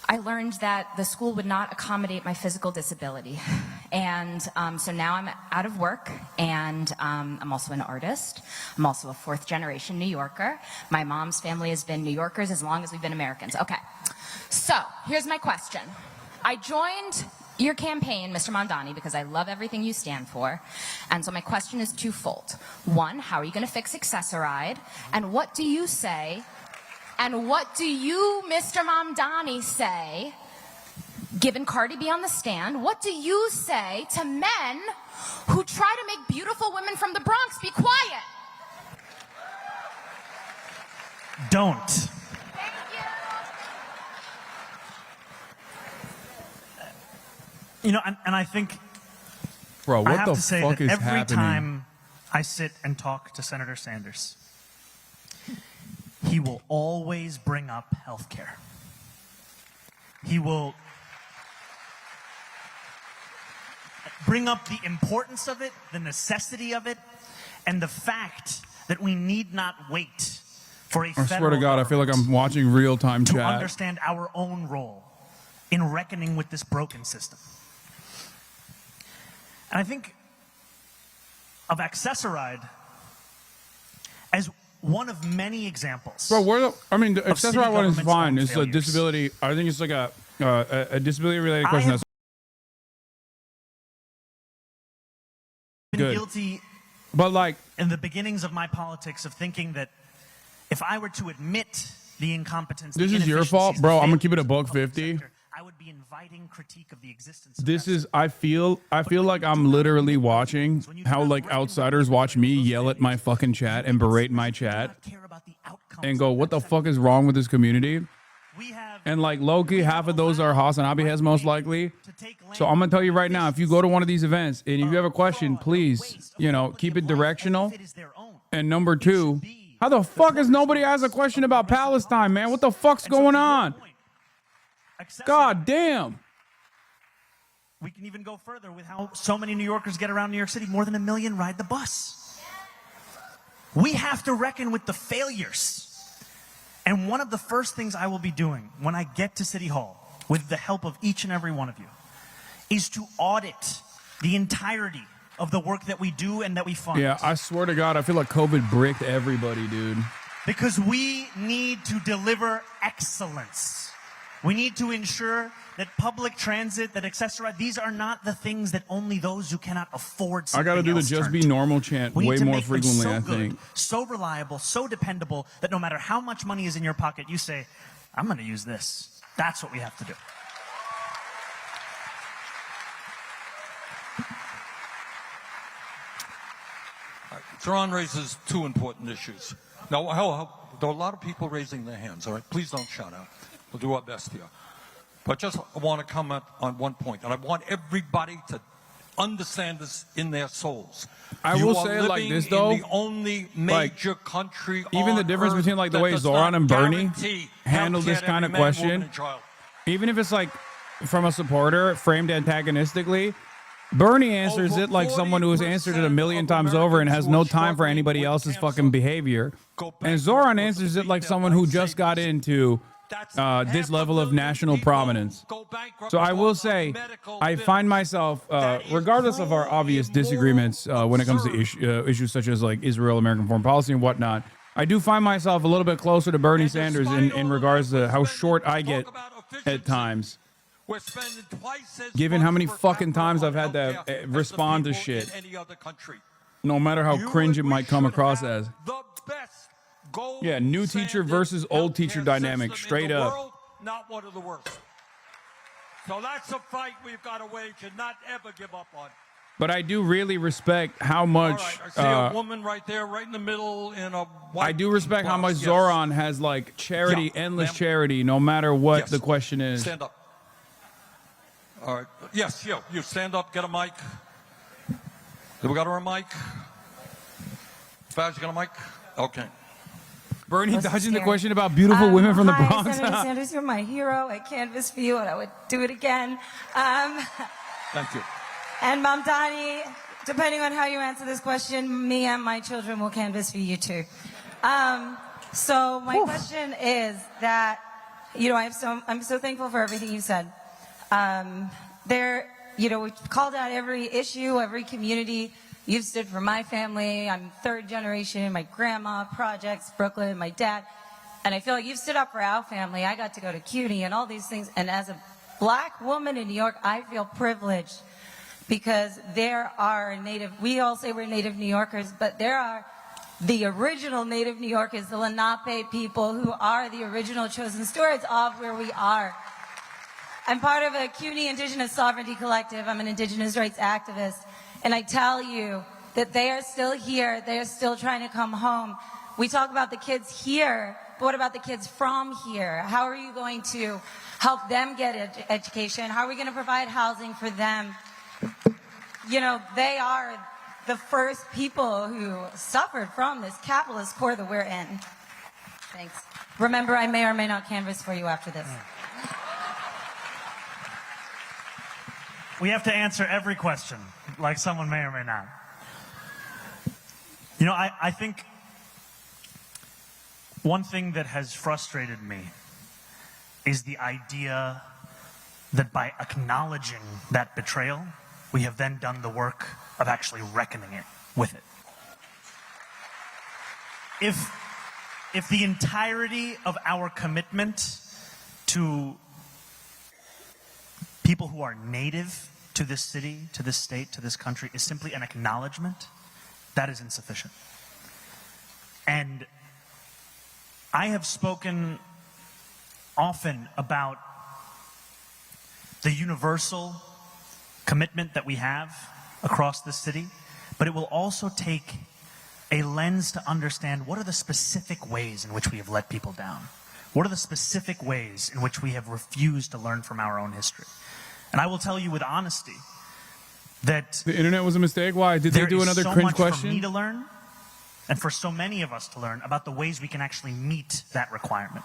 I learned that the school would not accommodate my physical disability. And so now I'm out of work, and I'm also an artist. I'm also a fourth-generation New Yorker. My mom's family has been New Yorkers as long as we've been Americans. Okay, so here's my question. I joined your campaign, Mr. Mamdani, because I love everything you stand for. And so my question is twofold. One, how are you going to fix Accessoride? And what do you say? And what do you, Mr. Mamdani, say, given Cardi B on the stand, what do you say to men who try to make beautiful women from the Bronx be quiet? Don't. Thank you. You know, and I think Bro, I what have the to say fuck that is every happening? time I sit and talk to Senator Sanders, he will always bring up healthcare. He will bring up the importance of it, the necessity of it, and the fact that we need not wait for a I federal swear to God, I feel like I'm watching real-time to chat. understand our own role in reckoning with this broken system. And I think of Accessoride as one of many examples. Bro, the of city Accessoride one is government's fine. own It's a failures. disability. I think it's like a disability-related question. have That's been good. guilty But like, in the beginnings of my politics of thinking that if I were to admit the incompetence, this the is your fault, inefficiencies, bro. the I'm gonna keep it failures a of buck the public 50. sector, I would be inviting critique of the existence of this that is. I feel like I'm literally watching how like outsiders watch me yell at my fucking chat and berate my chat and go, "What the fuck is wrong with this community?" And like low-key, half of those are HasanAbi has most likely. So I'm gonna tell you right now, if you go to one of these events and if you have a question, please, keep it directional. And number two, How the fuck is nobody asked a question about Palestine, man? What the fuck's going on? God damn. We can even go further with how so many New Yorkers get around New York City. More than 1 million ride the bus. We have to reckon with the failures. And one of the first things I will be doing when I get to City Hall, with the help of each and every one of you, is to audit the entirety of the work that we do and that we fund. Yeah, I swear to God, I feel like COVID bricked everybody, dude. Because we need to deliver excellence. We need to ensure that public transit, that accessorize, these are not the things that only those who cannot afford something I got to do the else just turn be to. normal chant We need way to more make them frequently, so I good, think. so reliable, so dependable that no matter how much money is in your pocket, you say, I'm going to use this. That's what we have to do. Zoran raises two important issues. Now, there are a lot of people raising their hands, all right? Please don't shout out. We'll do our best here. But just I want to comment on one point, and I want everybody to understand this in their souls. I You will are say it like living this, though. in the only major country Even on the difference earth between like the that way does Zoran not and Bernie guarantee handle healthcare this to kind every of man, woman, question, and child. even if it's like from a supporter framed antagonistically, Bernie answers it like someone who has answered it a million times over and has no time for anybody else's fucking behavior. And Zoran answers it like someone who just got into this level of national prominence. So I will say, I find myself, regardless of our obvious disagreements when it comes to issues such as like Israel, American foreign policy and whatnot, I do find myself a little bit closer to Bernie Sanders in regards to how short I get at times. Given how many fucking times I've had to respond to shit, no matter how cringe it might come across as. Yeah, new teacher versus old teacher dynamic, straight up. Not one of the worst. So that's a fight we've got to wage and not ever give up on. But I do really respect how much. All right, I see a woman right there, right in the middle, in a white I do respect how much blouse. Zoran has like charity, Yeah, endless ma'am. charity, no matter what Yes. the question is. Stand up. All right. Yes, you stand up, get a mic. Do we got her a mic? Faz, you got a mic? Okay. Bernie Wasn't dodging the scared. question about beautiful women from the Hi, Bronx. Senator Sanders, you're my hero. I canvassed for you, and I would do it again. Thank you. And Mamdani, depending on how you answer this question, me and my children will canvass for you too. So my question is that, you know, I'm so thankful for everything you said. We've called out every issue, every community. You've stood for my family. I'm third generation, my grandma, projects, Brooklyn, my dad. And I feel like you've stood up for our family. I got to go to CUNY and all these things. And as a black woman in New York, I feel privileged because there are we all say we're native New Yorkers, but there are the original native New Yorkers, the Lenape people who are the original chosen stewards of where we are. I'm part of a CUNY Indigenous Sovereignty Collective. I'm an Indigenous rights activist. And I tell you that they are still here. They are still trying to come home. We talk about the kids here, but what about the kids from here? How are you going to help them get education? How are we going to provide housing for them? You know, they are the first people who suffered from this capitalist core that we're in. Thanks. Remember, I may or may not canvass for you after this. We have to answer every question, like someone may or may not. You know, I think one thing that has frustrated me is the idea that by acknowledging that betrayal, we have then done the work of actually reckoning it with it. If the entirety of our commitment to people who are native to this city, to this state, to this country is simply an acknowledgement, that is insufficient. And I have spoken often about the universal commitment that we have across this city, but it will also take a lens to understand what are the specific ways in which we have let people down. What are the specific ways in which we have refused to learn from our own history? And I will tell you with honesty that The internet was a mistake. Why? Did they do another so cringe much question? for me to learn, and for so many of us to learn about the ways we can actually meet that requirement.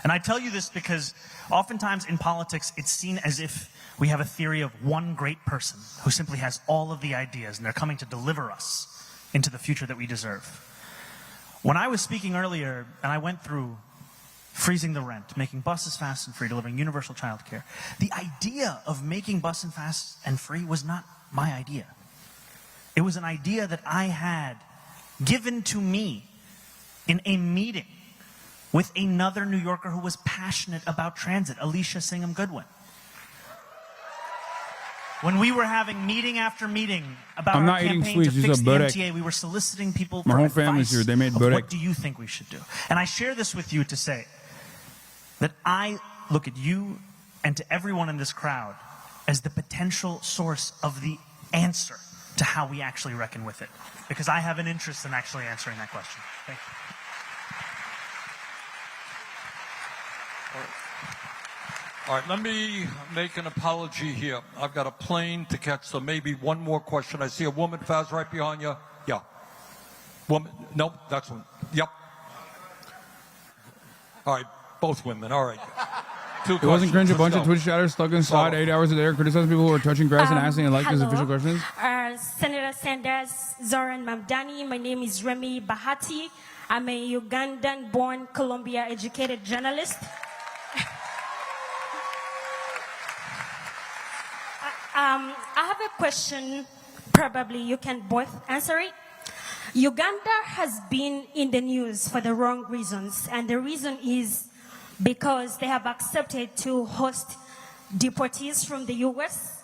And I tell you this because oftentimes in politics, it's seen as if we have a theory of one great person who simply has all of the ideas and they're coming to deliver us into the future that we deserve. When I was speaking earlier and I went through freezing the rent, making buses fast and free, delivering universal childcare, the idea of making buses fast and free was not my idea. It was an idea that I had given to me in a meeting with another New Yorker who was passionate about transit, Alicia Singham Goodwin. When we were having meeting after meeting about our campaign to fix the MTA, we were soliciting people for whole advice family's here. They made of burek. what do you think we should do? And I share this with you to say that I look at you and to everyone in this crowd as the potential source of the answer to how we actually reckon with it. Because I have an interest in actually answering that question. Thank you. All right, let me make an apology here. I've got a plane to catch, so maybe one more question. I see a woman, Faz, right behind you. Yeah. Woman, nope, that's one. Yep. All right, both women. All right. Two It wasn't questions. cringe. A Let's bunch go. of Twitch chatters stuck inside 8 hours a day, criticizing people who are touching grass and asking and like his hello. official questions. Senator Sanders, Zoran Mamdani. My name is Remy Bahati. I'm a Ugandan-born, Columbia-educated journalist. I have a question. Probably you can both answer it. Uganda has been in the news for the wrong reasons, and the reason is because they have accepted to host deportees from the U.S.,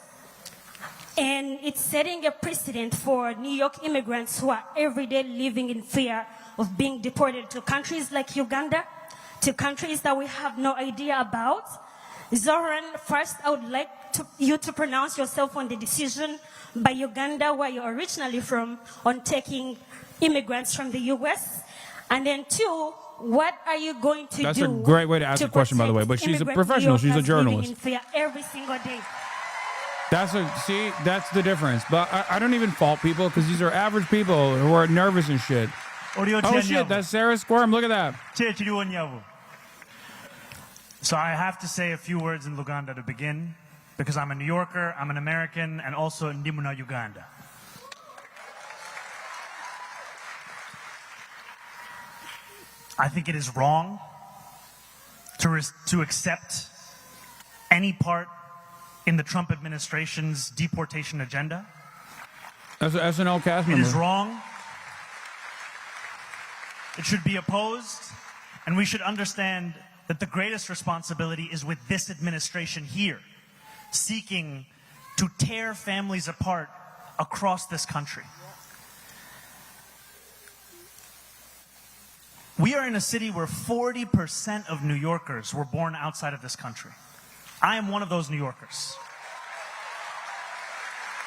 and it's setting a precedent for New York immigrants who are every day living in fear of being deported to countries like Uganda, to countries that we have no idea about. Zoran, first I would like you to pronounce yourself on the decision by Uganda, where you're originally from, on taking immigrants from the U.S. And then two, what are you going to do? That's a great way to ask a question, by the way, but she's a professional. She's a journalist. Living in fear every single day. That's the difference. But I don't even fault people because these are average people who are nervous and shit. Oh shit, that's Sarah Squirm. Look at that. So I have to say a few words in Luganda to begin, because I'm a New Yorker, I'm an American, and also Ndimuna Uganda. I think it is wrong to accept any part in the Trump administration's deportation agenda. That's an SNL cast It member. is wrong. It should be opposed, and we should understand that the greatest responsibility is with this administration here, seeking to tear families apart across this country. We are in a city where 40% of New Yorkers were born outside of this country. I am one of those New Yorkers.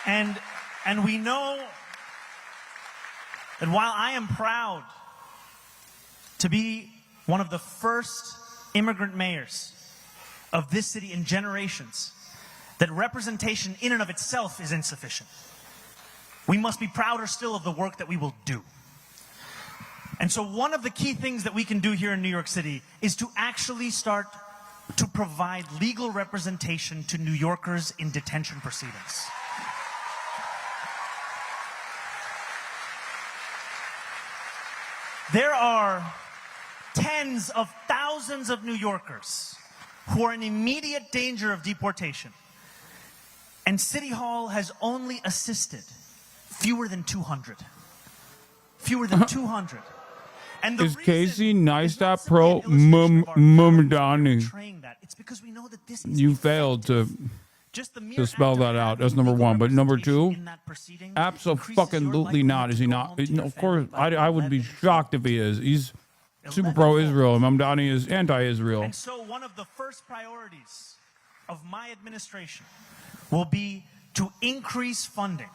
And we know that while I am proud to be one of the first immigrant mayors of this city in generations, that representation in and of itself is insufficient. We must be prouder still of the work that we will do. And so one of the key things that we can do here in New York City is to actually start to provide legal representation to New Yorkers in detention proceedings. There are tens of thousands of New Yorkers who are in immediate danger of deportation. And City Hall has only assisted fewer than 200. Fewer than 200. And the Is reason Casey is not Neistat simply pro an illustration of our Mamdani? portraying that. It's because we know that this is You failed to just the mere spell act of that out. having That's number legal one. But number representation two, in that proceeding increases your absolutely not. Is he likelihood not? to go home to Of your course, family by I would be 11 shocked if he is. He's super 11 pro-Israel. Mamdani is anti-Israel. And so one of the first priorities of my administration will be to increase funding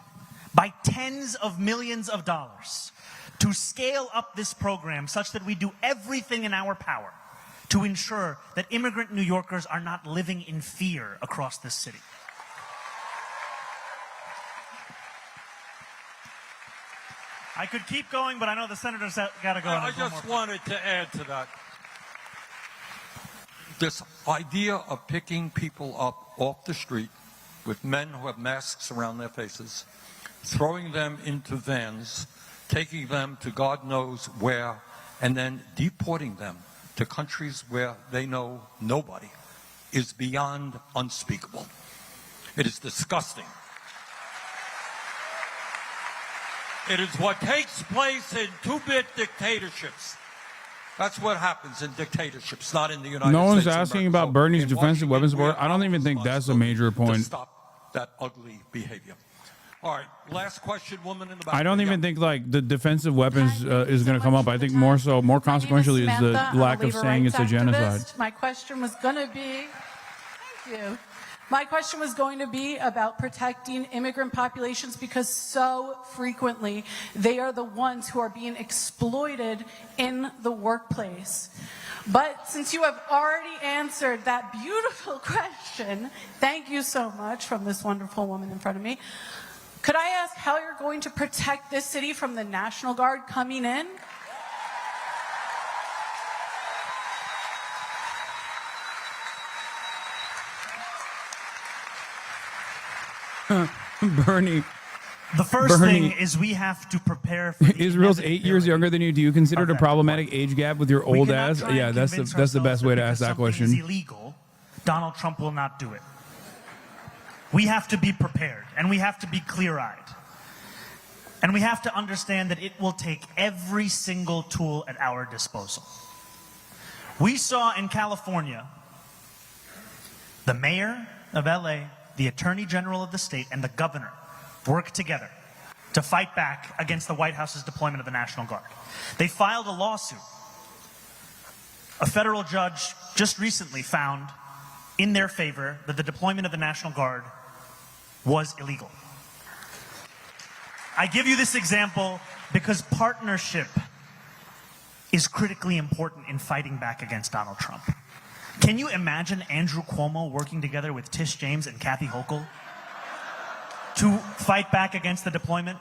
by tens of millions of dollars to scale up this program such that we do everything in our power to ensure that immigrant New Yorkers are not living in fear across this city. I could keep going, but I know the senators got to go. I just wanted to add to that. This idea of picking people up off the street with men who have masks around their faces, throwing them into vans, taking them to God knows where, and then deporting them to countries where they know nobody is beyond unspeakable. It is disgusting. It is what takes place in two-bit dictatorships. That's what happens in dictatorships, not in the United States. No one's of asking America. about So Bernie's in defensive Washington, weapons we support. have I don't even think that's a major to point. stop that ugly behavior. All right, last question, woman in the back. I don't even Yeah. think like the defensive weapons is going to come up. I think more consequentially is the lack of saying it's a genocide. My question was going to be, thank you. My question was going to be about protecting immigrant populations because so frequently they are the ones who are being exploited in the workplace. But since you have already answered that beautiful question, thank you so much, from this wonderful woman in front of me. Could I ask how you're going to protect this city from the National Guard coming in? Bernie. The first Bernie. thing is we have to prepare for the Israel's 8 years younger than you. Do you consider it a problematic age gap with your We old cannot ass? try and Yeah, that's convince the best ourselves way to because ask that something question. is illegal, Donald Trump will not do it. We have to be prepared, and we have to be clear-eyed. And we have to understand that it will take every single tool at our disposal. We saw in California the mayor of LA, the attorney general of the state, and the governor work together to fight back against the White House's deployment of the National Guard. They filed a lawsuit. A federal judge just recently found in their favor that the deployment of the National Guard was illegal. I give you this example because partnership is critically important in fighting back against Donald Trump. Can you imagine Andrew Cuomo working together with Tish James and Kathy Hochul to fight back against the deployment?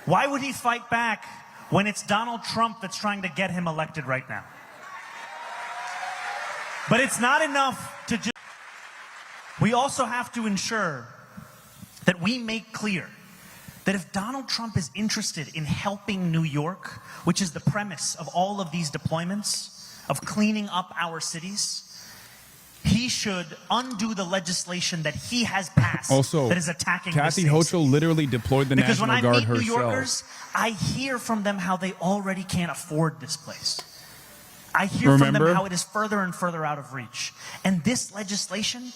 Why would he fight back when it's Donald Trump that's trying to get him elected right now? But it's not enough to just... We also have to ensure that we make clear that if Donald Trump is interested in helping New York, which is the premise of all of these deployments, of cleaning up our cities, he should undo the legislation that he has passed Also, that is attacking Kathy the same Hochul literally deployed the because National when I Guard meet herself. New Yorkers, I hear from them how they already can't afford this place. I hear from them how it is further and further out of reach. And this legislation,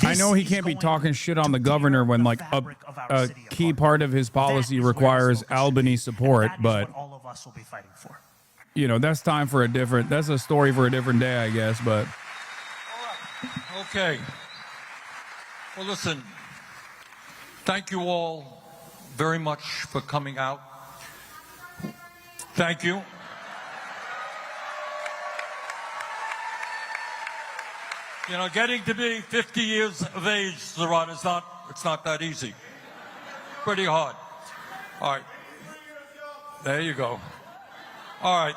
I know he can't be talking shit on the governor when like a key part of his policy requires Albany support, but all of us will be fighting for. You know, that's that's a story for a different day, I guess, but Okay. Well, listen, thank you all very much for coming out. Thank you. You know, getting to be 50 years of age, Zarat, it's not that easy. Pretty hard. All right. There you go. All right.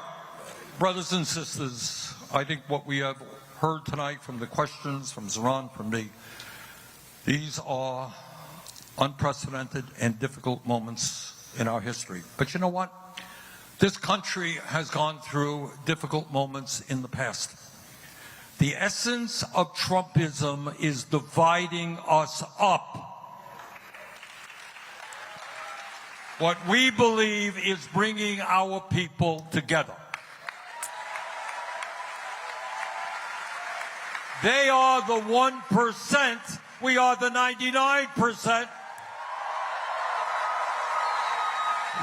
Brothers and sisters, I think what we have heard tonight from the questions, from Zaran, from me, these are unprecedented and difficult moments in our history. But you know what? This country has gone through difficult moments in the past. The essence of Trumpism is dividing us up. What we believe is bringing our people together. They are the 1%. We are the 99%.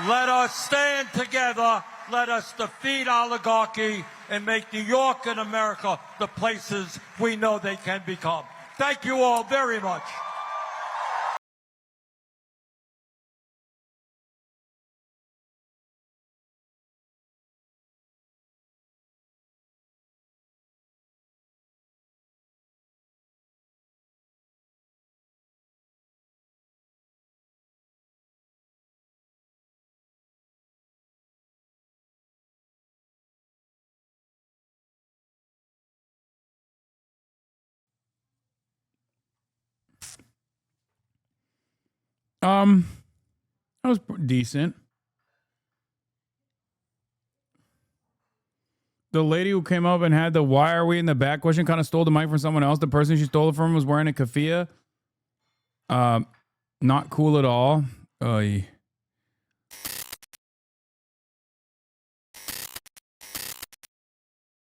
Let us stand together. Let us defeat oligarchy and make New York and America the places we know they can become. Thank you all very much. That was decent. The lady who came up and had the "why are we in the back" question kind of stole the mic from someone else. The person she stole it from was wearing a keffiyeh. Not cool at all.